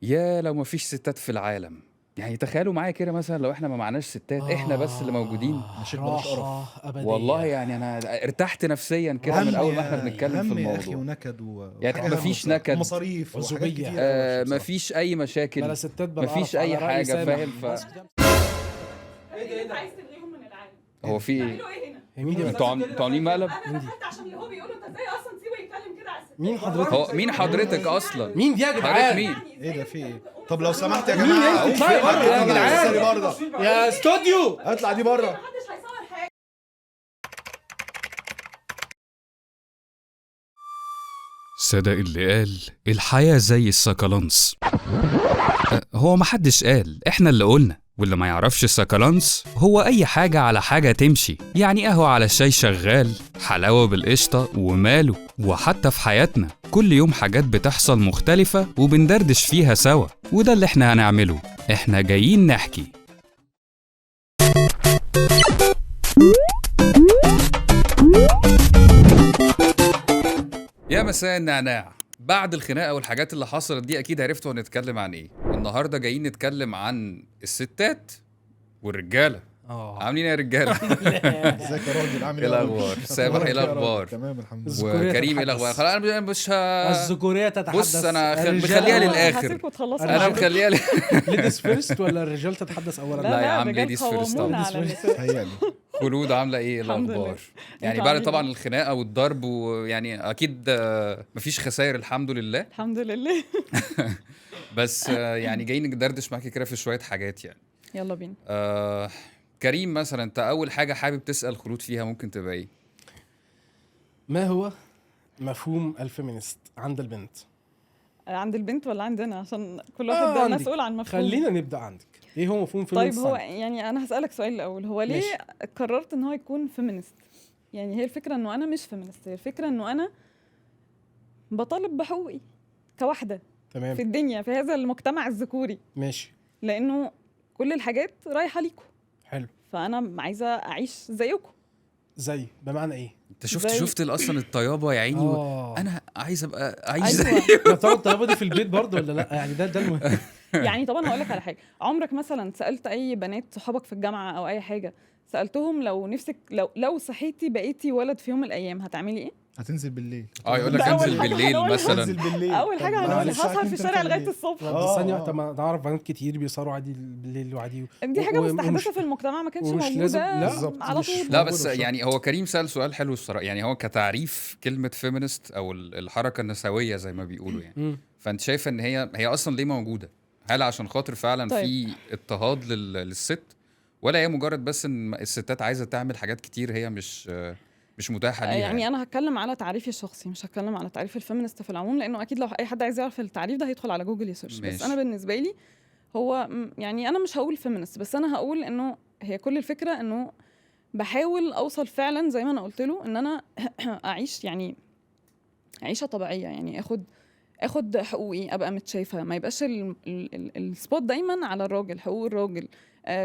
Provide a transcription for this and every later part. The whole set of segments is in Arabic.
يا لو ما فيش ستات في العالم. يعني تخيلوا معايا كده مثلا لو احنا ما معناش ستات، احنا بس اللي موجودين. مشيت بلاش قرف. راحة والله أبدية. يعني انا ارتحت نفسيا كده من هم اول ما احنا يا بنتكلم في هم يا اخي الموضوع. ونكد يعني وحاجة مفيش هم نكد ومصاريف وحاجات عزوبية. كتير قوي وحشة بصراحة. مفيش اي مشاكل، بلا ستات بلا مفيش قرف، اي على رأي حاجه، سامح. فاهم؟ ايه انت عايز تلغيهم من العالم؟ هو في ايه؟ بتعملوا ايه هنا؟ هي مين دي؟ انتوا عاملين مقلب. انا دخلت عشان اللي هو بيقوله انت ازاي اصلا تسيبه يتكلم كده على الست؟ مين حضرتك؟ هو مين حضرتك اصلا؟ مين دي يا حضرتك جدعان؟ مين؟ ايه ده في ايه؟ طب لو سمحت يا مين جماعة انت؟ اطلعي بره يا جدعان. بره يا استوديو. اطلع دي بره. محدش هيصور حاجه. صدق اللي قال الحياة زي السكالانس. هو محدش قال، احنا اللي قلنا. واللي ما يعرفش السكالانس هو اي حاجة على حاجة تمشي، يعني قهوة على الشاي شغال، حلاوة بالقشطة وماله. وحتى في حياتنا كل يوم حاجات بتحصل مختلفة وبندردش فيها سوا، وده اللي احنا هنعمله. احنا جايين نحكي. يا مساء النعناع. بعد الخناقه والحاجات اللي حصلت دي اكيد عرفتوا هنتكلم عن ايه. النهارده جايين نتكلم عن الستات والرجاله. عاملين ايه يا رجاله؟ ازيك يا راجل؟ عامل ايه الاخبار؟ سامح ايه الاخبار؟ تمام الحمد لله. وكريم ايه الاخبار؟ خلاص انا مش الذكورية تتحدث. بص انا الرجال مخليها أولاً. للاخر. هسيبكم تخلصوا انا معايا. مخليها ليديز فيرست ولا الرجال تتحدث أولا؟ لا يا عم، الرجال ladies first قوامون طبعاً. على النساء. تهيألي خلود عامله ايه الحمد الاخبار؟ لله. يعني انتوا بعد عاملين طبعا ايه؟ الخناقه والضرب، ويعني اكيد مفيش خسائر الحمد لله. الحمد لله. بس يعني جايين ندردش معاكي كده في شويه حاجات يعني. يلا بينا. كريم مثلا، انت اول حاجه حابب تسال خلود فيها ممكن تبقى ايه؟ ما هو مفهوم الفيمينست عند البنت؟ عند البنت ولا عندنا؟ عشان كل واحد عندك. مسؤول عن مفهوم. خلينا نبدأ عندك. ايه هو مفهوم طيب فيمينست هو عندك؟ يعني انا هسألك سؤال الاول، هو ليه ماشي. قررت ان هو يكون فيمينست؟ يعني هي الفكرة انه انا مش فيمينست، هي الفكرة انه انا بطالب بحقوقي كواحدة تمام في الدنيا، في هذا المجتمع الذكوري، ماشي لانه كل الحاجات رايحة ليكم، حلو. فانا عايزة اعيش زيكم. زي بمعنى ايه؟ انت شفت زي- اصلا الطيابه يا عيني انا عايز ابقى اعيش زي أيوة. يا ترى الطيابة دي في البيت برضه ولا لا؟ يعني ده المهم. يعني طبعا هقول لك على حاجة، عمرك مثلا سألت اي بنات صحابك في الجامعة او اي حاجة، سألتهم لو نفسك لو صحيتي بقيتي ولد في يوم من الايام هتعملي ايه؟ هتنزل بالليل. يقول لك ده أول انزل حاجة بالليل هنقولها. مثلا. انزل بالليل. اول حاجة طب هنقول معلش، هسهر الساعة في 2 الشارع لغاية بالليل. الصبح. بس ثانية، آه. طب ما نعرف بنات كتير بيسهروا عادي بالليل وعادي دي حاجة ومش- مستحدثة في المجتمع، ما كانش ومش موجودة لازم- لا، بالظبط، على مش- طول. لا موجودة بس بالظبط. يعني هو كريم سأل سؤال حلو الصراحه. يعني هو كتعريف كلمه فيمينست او الحركه النسويه زي ما بيقولوا يعني، مم. فانت شايفه ان هي اصلا ليه موجوده؟ هل عشان خاطر فعلا طيب. في اضطهاد للست، ولا هي مجرد بس ان الستات عايزه تعمل حاجات كتير هي مش متاحه ليها؟ يعني انا هتكلم على تعريفي الشخصي، مش هتكلم على تعريف الفيمينست في العموم، لانه اكيد لو اي حد عايز يعرف التعريف ده هيدخل على جوجل يسيرش. بس ماشي. انا بالنسبه لي هو يعني انا مش هقول فيمينست، بس انا هقول انه هي كل الفكره انه بحاول اوصل فعلا زي ما انا قلت له ان انا اعيش يعني عيشه طبيعيه، يعني اخد حقوقي، ابقى متشافه، ما يبقاش السبوت دايما على الراجل، حقوق الراجل.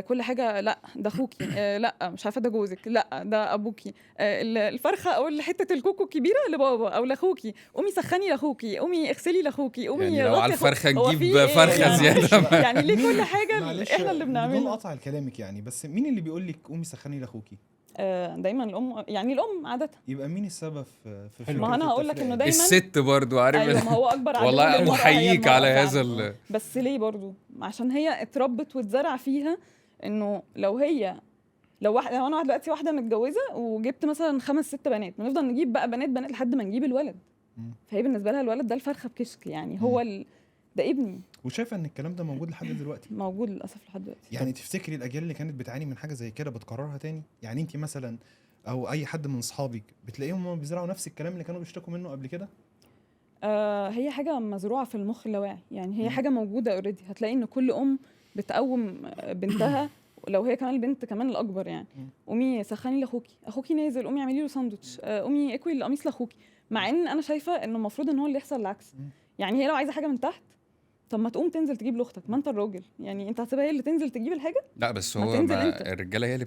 كل حاجه لا ده اخوكي، لا مش عارفه ده جوزك، لا ده ابوكي، الفرخه او حته الكوكو الكبيره لبابا او لاخوكي، قومي سخني لاخوكي، قومي اغسلي لاخوكي، قومي يعني لو غطي على أخوك. الفرخه هو نجيب في إيه فرخه يعني؟ زياده. يعني ليه كل حاجه معلش، احنا اللي بدون بنعمله؟ قطع كلامك يعني، بس مين اللي بيقول لك قومي سخني لاخوكي؟ دايما الام، يعني الام عاده. يبقى مين السبب في حلو. ما فكرة انا هقول لك التفرقة انه دي؟ دايما الست برضو عارف ايوه، ما هو اكبر عدو والله للمرأة هي احييك المرأة على فعلاً. هذا بس ليه برضو؟ عشان هي اتربت واتزرع فيها انه لو انا واحده دلوقتي واحده متجوزه وجبت مثلا 5-6 بنات، بنفضل نجيب بقى بنات لحد ما نجيب الولد. مم. فهي بالنسبه لها الولد ده الفرخه بكشك، يعني هو ده ابني. وشايفه ان الكلام ده موجود لحد دلوقتي؟ موجود للاسف لحد دلوقتي. يعني تفتكري الاجيال اللي كانت بتعاني من حاجه زي كده بتكررها تاني؟ يعني انت مثلا او اي حد من اصحابك بتلاقيهم هم بيزرعوا نفس الكلام اللي كانوا بيشتكوا منه قبل كده؟ هي حاجه مزروعه في المخ اللاواعي، يعني هي مم. حاجه موجوده اوريدي. هتلاقي ان كل ام بتقوم بنتها، لو هي كمان البنت كمان الاكبر، يعني مم. قومي سخني لاخوكي، اخوكي نازل، قومي اعملي له ساندوتش، قومي اكوي القميص لاخوكي. مع ان انا شايفه انه المفروض ان هو اللي يحصل العكس. مم. يعني هي لو عايزه حاجه من تحت، طب ما تقوم تنزل تجيب لاختك، ما انت الراجل، يعني انت هتسيبها هي اللي تنزل تجيب الحاجه؟ لا بس ما هو تنزل ما انت. الرجاله هي اللي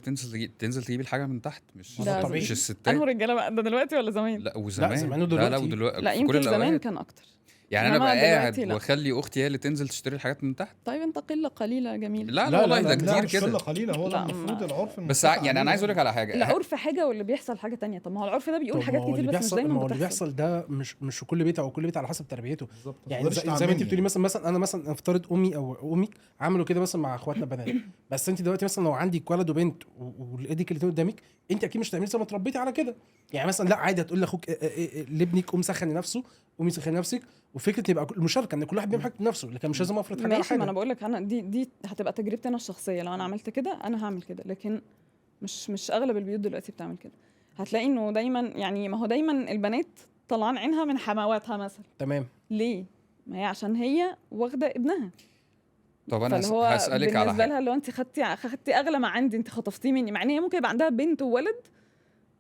تنزل تجيب الحاجه من تحت، مش ده مش طبيعي. الستات. انه رجاله بقى ده دلوقتي ولا زمان؟ لا وزمان زمان لا ودلوقتي. ودلوقتي لا في كل يمكن زمان الأوقات. كان اكتر. يعني انا إنما بقى قاعد دلوقتي لا. واخلي اختي هي اللي تنزل تشتري الحاجات من تحت؟ طيب انت قله قليله جميل. لا لا، والله لا، ده لا، كتير مش قله كده. قليله، هو ده لا، المفروض العرف بس المتفق يعني انا عايز اقول لك عليه. على حاجه. العرف حاجه واللي بيحصل حاجه تانية. طب ما هو العرف ده بيقول طب حاجات ما هو كتير اللي بس مش بيحصل، دايما ما هو اللي بتحصل. بيحصل ده مش في كل بيت، او كل بيت على حسب تربيته. بالظبط، ما يعني تقدرش زي ما انت تعممي بتقولي، يعني. مثلا انا مثلا افترض امي او امك عملوا كده مثلا مع اخواتنا بنات، بس انت دلوقتي مثلا لو عندك ولد وبنت والايديك الاثنين قدامك، انت اكيد مش هتعملي زي ما اتربيتي على كده. يعني مثلا لا عادي هتقول لاخوك لابنك قوم سخن نفسه، قومي سخن نفسك، وفكره ان يبقى المشاركه ان كل واحد بيعمل حاجه بنفسه، لكن مش لازم افرض حاجه على ماشي، ما انا حاجه. بقول لك انا دي هتبقى تجربتي انا الشخصيه. لو انا عملت كده انا هعمل كده، لكن مش اغلب البيوت دلوقتي بتعمل كده. هتلاقي انه دايما، يعني ما هو دايما البنات طلعان عينها من حمواتها مثلا. تمام. ليه؟ ما هي عشان هي واخده ابنها. طب انا فاللي هو هسألك على بالنسبه حاجه. لها، لو انت خدتي اغلى ما عندي، انت خطفتيه مني، مع ان هي ممكن يبقى عندها بنت وولد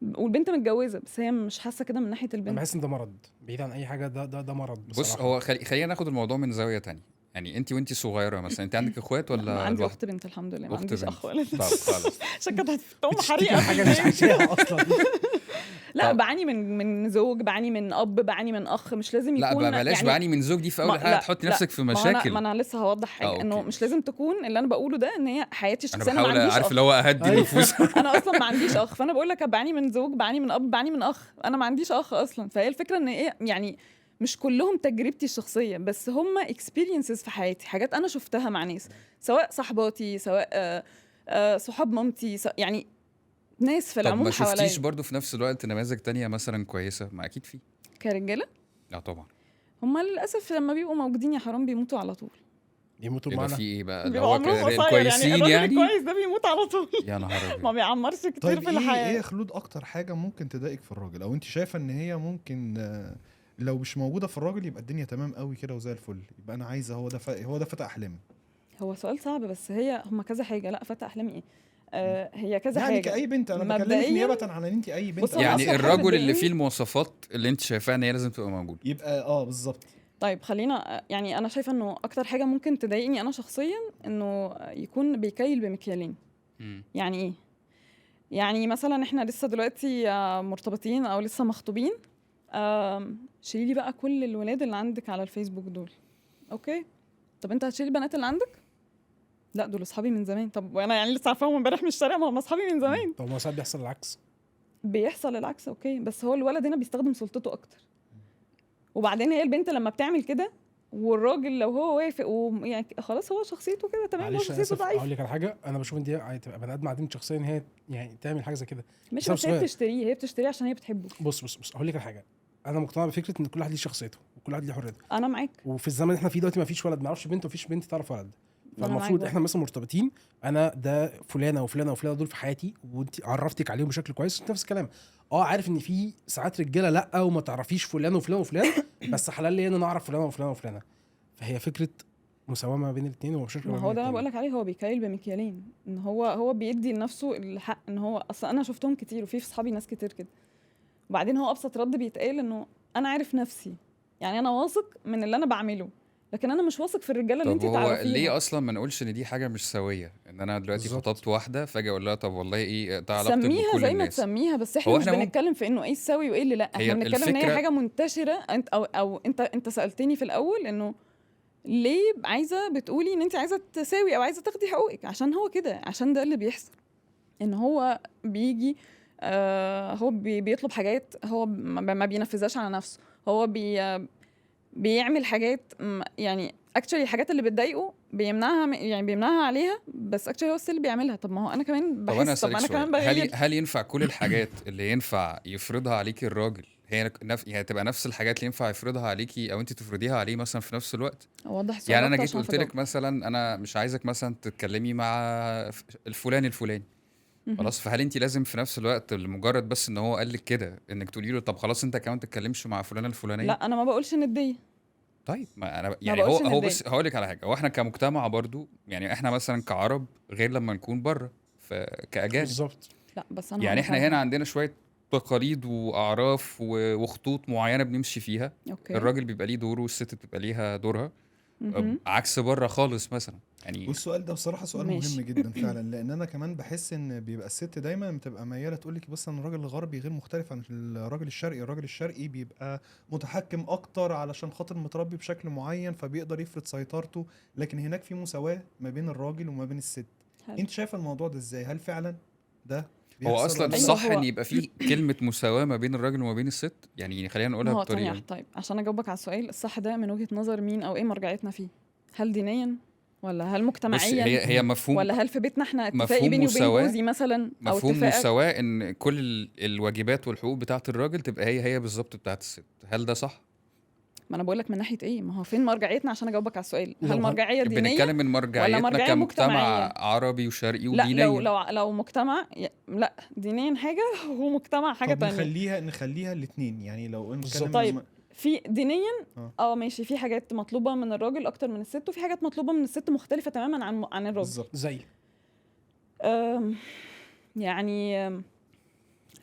والبنت متجوزه، بس هي مش حاسه كده من ناحيه انا البنت. بحس ان ده مرض بعيد عن اي حاجه، ده مرض بص بصراحه. هو خلينا ناخد الموضوع من زاويه تانية. يعني انت صغيره مثلا، انت عندك اخوات لا، ولا عندي لوحدك؟ اخت بنت الحمد لله، ما اخت عنديش بنت. اخ ولد. طب خلاص. عشان كده هتقوم بتشتكي حريقه من في حاجه مش البيت. عايشاها اصلا. لا، طب. بعاني من زوج، بعاني من اب، بعاني من اخ. مش لازم لا يكون بلاش يعني بعاني من زوج، دي في اول حاجه لا تحطي لا، نفسك في ما مشاكل. انا لسه هوضح حاجه، انه أوكي. مش لازم تكون اللي انا بقوله ده ان هي حياتي انا الشخصيه. انا ما بحاول عنديش عارف اخ. اللي هو اهدي أيوة. النفوس. انا اصلا ما عنديش اخ، فانا بقول لك بعاني من زوج، بعاني من اب، بعاني من اخ. انا ما عنديش اخ اصلا. فهي الفكره ان ايه، يعني مش كلهم تجربتي الشخصيه، بس هم اكسبيرينسز في حياتي، حاجات انا شفتها مع ناس، سواء صحباتي، سواء صحاب مامتي، يعني ناس في طب العموم ما شفتيش حواليا. برضو في نفس الوقت نماذج تانية مثلا كويسه؟ ما اكيد في. كرجاله لا طبعا. هم للاسف لما بيبقوا موجودين يا حرام بيموتوا على طول. يموتوا يبقى معانا. في ايه بقى اللي بيبقى هو عمرهم قصير، يعني الكويسين الراجل يعني؟ الكويس ده بيموت على طول. يا نهار ما ابيض. بيعمرش كتير طيب في ايه الحياه. يا خلود اكتر حاجه ممكن تضايقك في الراجل، او انت شايفه ان هي ممكن لو مش موجوده في الراجل يبقى الدنيا تمام قوي كده وزي الفل، يبقى انا عايزه هو ده فتى احلامي؟ هو سؤال صعب، بس هم كذا حاجه. لا، فتى احلامي ايه؟ هي كذا يعني حاجه. كأي بنت، انا بكلمك مبدئياً، نيابه عن ان انت اي بنت. بص، هو أو أنا أصلاً يعني حد الرجل اللي بيضايقني. فيه المواصفات اللي انت شايفاها ان هي لازم تبقى موجوده. يبقى بالظبط. طيب خلينا، يعني انا شايفه انه اكتر حاجه ممكن تضايقني انا شخصيا انه يكون بيكيل بمكيالين. يعني ايه؟ يعني مثلا احنا لسه دلوقتي مرتبطين او لسه مخطوبين. شيلي لي بقى كل الولاد اللي عندك على الفيسبوك دول. اوكي، طب انت هتشيلي البنات اللي عندك؟ لا، دول اصحابي من زمان. طب وانا يعني لسه عارفاهم امبارح من الشارع، ما هم اصحابي من زمان. طب ما ساعات بيحصل العكس. بيحصل العكس، اوكي، بس هو الولد هنا بيستخدم سلطته اكتر. وبعدين هي البنت لما بتعمل كده والراجل لو هو وافق يعني خلاص هو شخصيته كده تمام، هو معلش شخصيته اسف ضعيفه. اقول لك على حاجه، انا بشوف ان دي هتبقى بني ادم عديم شخصيه ان هي يعني تعمل حاجه زي كده. مش بسبب بس هي سؤال. بتشتريه عشان هي بتحبه. بص اقول لك على حاجه، انا مقتنع بفكره ان كل واحد ليه شخصيته وكل واحد ليه حريته، انا معاك. وفي الزمن اللي احنا فيه دلوقتي ما فيش ولد ما يعرفش بنت ومفيش بنت تعرف ولد. أنا فالمفروض معاك احنا مثلا مرتبطين، انا ده فلانه وفلانه وفلانه دول في حياتي، وانت عرفتك عليهم بشكل كويس، نفس الكلام. عارف ان في ساعات رجاله لا وما تعرفيش فلان وفلان وفلان، بس حلال لي انا اعرف فلان وفلان وفلانه. فهي فكره مساواه ما بين الاثنين ومشاركه ما هو ده انا بقول لك عليه، هو بيكايل بمكيالين. ان هو بيدي لنفسه الحق. ان هو اصلا انا شفتهم كتير، وفي صحابي ناس كتير كده. وبعدين هو ابسط رد بيتقال انه انا عارف نفسي، يعني انا واثق من اللي انا بعمله، لكن انا مش واثق في الرجاله اللي طب انت هو تعرفيها. ليه اصلا ما نقولش ان دي حاجه مش سويه؟ ان انا دلوقتي بالظبط. خطبت واحده فاجي اقول لها طب والله ايه ده علاقتك سميها بكل زي ما الناس؟ تسميها، بس هو احنا مش إحنا بنتكلم في انه ايه السوي وايه اللي لا. هي احنا بنتكلم ان هي الفكرة- حاجه منتشره. او انت سالتني في الاول انه ليه عايزه بتقولي ان انت عايزه تساوي او عايزه تاخدي حقوقك. عشان هو كده، عشان ده اللي بيحصل. ان هو بيجي هو بيطلب حاجات هو ما بينفذهاش على نفسه. هو بيعمل حاجات يعني اكشلي الحاجات اللي بتضايقه بيمنعها عليها، بس اكشلي هو اللي بيعملها. طب ما هو انا كمان طب انا بحس، طب اسالك انا كمان سؤال، بغير. هل ينفع كل الحاجات اللي ينفع يفرضها عليكي الراجل هي يعني تبقى نفس الحاجات اللي ينفع يفرضها عليكي او انت تفرضيها عليه مثلا في نفس الوقت؟ اوضح السؤال يعني انا أكتر جيت عشان قلت لك مثلا انا مش عايزك مثلا تتكلمي مع الفلاني خلاص، فهل انت لازم في نفس الوقت لمجرد بس ان هو قال لك كده انك تقولي له طب خلاص انت كمان تتكلمش مع فلانه الفلانيه؟ لا، انا ما بقولش نديه. طيب ما انا يعني بقولش هو ندية. بس هقول لك على حاجه، هو احنا كمجتمع برضو يعني احنا مثلا كعرب غير لما نكون بره كاجانب. بالظبط. لا، بس انا يعني هقولك احنا على هنا حاجة. عندنا شويه تقاليد واعراف وخطوط معينه بنمشي فيها. اوكي. الراجل بيبقى ليه دوره والست بتبقى ليها دورها. مهم. عكس بره خالص مثلا يعني. والسؤال ده بصراحه سؤال ماشي. مهم جدا فعلا، لان انا كمان بحس ان بيبقى الست دايما بتبقى مياله تقول لك بس ان الراجل الغربي غير مختلف عن الراجل الشرقي. الراجل الشرقي بيبقى متحكم اكتر علشان خاطر متربي بشكل معين فبيقدر يفرض سيطرته، لكن هناك في مساواه ما بين الراجل وما بين الست. حلو. انت شايفه الموضوع ده ازاي؟ هل فعلا ده هو بيحصل اصلا ولا لا؟ أيوة، الصح هو- ان يبقى فيه كلمه مساواه ما بين الراجل وما بين الست، يعني خلينا ما نقولها هو بطريقه. ثانية، طيب عشان اجاوبك على السؤال الصح ده من وجهة نظر مين او ايه مرجعيتنا فيه؟ هل دينيا ولا هل بص، مجتمعيا هي مفهوم، ولا هل في بيتنا احنا اتفاقي مفهوم بيني وبين مساواة. جوزي مثلا او مفهوم اتفاق؟ مساواة ان كل الواجبات والحقوق بتاعه الراجل تبقى هي بالظبط بتاعه الست، هل ده صح؟ ما انا بقول لك من ناحيه ايه، ما هو فين مرجعيتنا عشان اجاوبك على السؤال؟ لو هل مرجعيه دينيه؟ بنتكلم من مرجعيتنا مرجعية كمجتمع مجتمعية؟ عربي وشرقي لا، ودينيا. لو مجتمع لا دينيا حاجه ومجتمع حاجه طب تانية. نخليها الاثنين، يعني لو نتكلم طيب في دينيا آه. ماشي، في حاجات مطلوبه من الراجل اكتر من الست، وفي حاجات مطلوبه من الست مختلفه تماما عن الراجل. بالظبط. زي يعني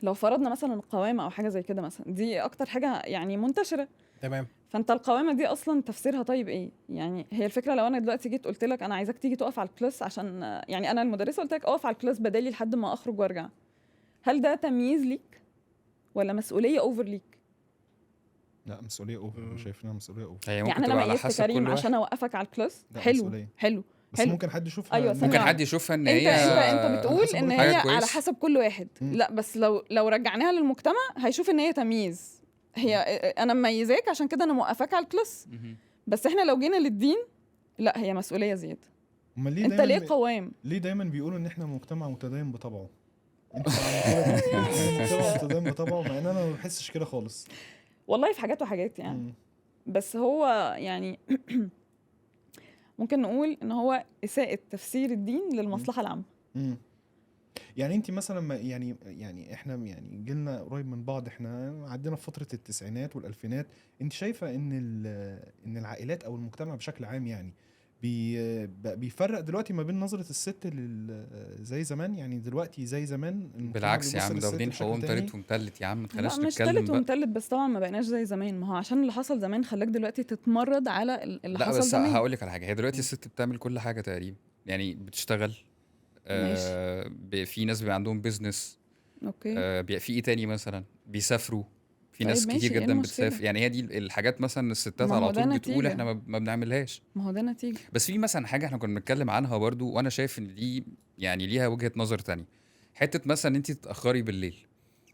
لو فرضنا مثلا القوامه او حاجه زي كده مثلا، دي اكتر حاجه يعني منتشره. تمام. فانت القوامه دي اصلا تفسيرها طيب ايه؟ يعني هي الفكره لو انا دلوقتي جيت قلت لك انا عايزاك تيجي تقف على الكلاس عشان يعني انا المدرسه قلت لك اقف على الكلاس بدالي لحد ما اخرج وارجع، هل ده تمييز ليك ولا مسؤوليه اوفر ليك؟ لا، مسؤوليه اوفر. انا شايف انها مسؤوليه اوفر. هي ممكن يعني انا تبقى على ميزت حسب كريم كل عشان واحد. اوقفك على الكلاس. لا، حلو مسؤولية. حلو بس حلو. ممكن حد يشوفها أيوة، ثانية ممكن واحدة. حد يشوفها ان انت هي انت بتقول حسب ان حاجة هي كويس. على حسب كل واحد. لا بس لو رجعناها للمجتمع هيشوف ان هي تمييز. هي انا مميزاك عشان كده انا موقفاك على الكلاس. مهم. بس احنا لو جينا للدين لا، هي مسؤوليه زياده. امال ليه انت دايما ليه قوام؟ ليه دايما بيقولوا ان احنا مجتمع متدين بطبعه؟ انت مجتمع متدين بطبعه، مع ان انا ما بحسش كده خالص. والله في حاجات وحاجات يعني. مم. بس هو يعني ممكن نقول ان هو اساءة تفسير الدين للمصلحه العامه. مم. يعني انت مثلا يعني احنا يعني جيلنا قريب من بعض، احنا عدينا في فتره التسعينات والالفينات. انت شايفه ان العائلات او المجتمع بشكل عام يعني بيفرق دلوقتي ما بين نظره الست زي زمان؟ يعني دلوقتي زي زمان المجتمع بالعكس يا بيبص عم، ده للست واخدين بشكل حقوقهم تاني؟ تالت ومتلت يا عم، ما لا تخليناش مش نتكلم تالت بقى. ومتلت، بس طبعا ما بقيناش زي زمان. ما هو عشان اللي حصل زمان خلاك دلوقتي تتمرد على اللي لا حصل بس زمان. هقول لك على حاجه، هي دلوقتي الست بتعمل كل حاجه تقريبا، يعني بتشتغل، في ناس بيبقى عندهم بيزنس، اوكي. في ايه تاني مثلا، بيسافروا، في طيب ناس ماشي، كتير ايه جدا المشكلة؟ بتسافر. يعني هي دي الحاجات مثلا الستات ما هو على ده طول بتقول نتيجة. احنا ما بنعملهاش. ما هو ده نتيجه. بس في مثلا حاجه احنا كنا بنتكلم عنها برضو، وانا شايف ان دي يعني ليها وجهه نظر تانية. حته مثلا انت تتاخري بالليل،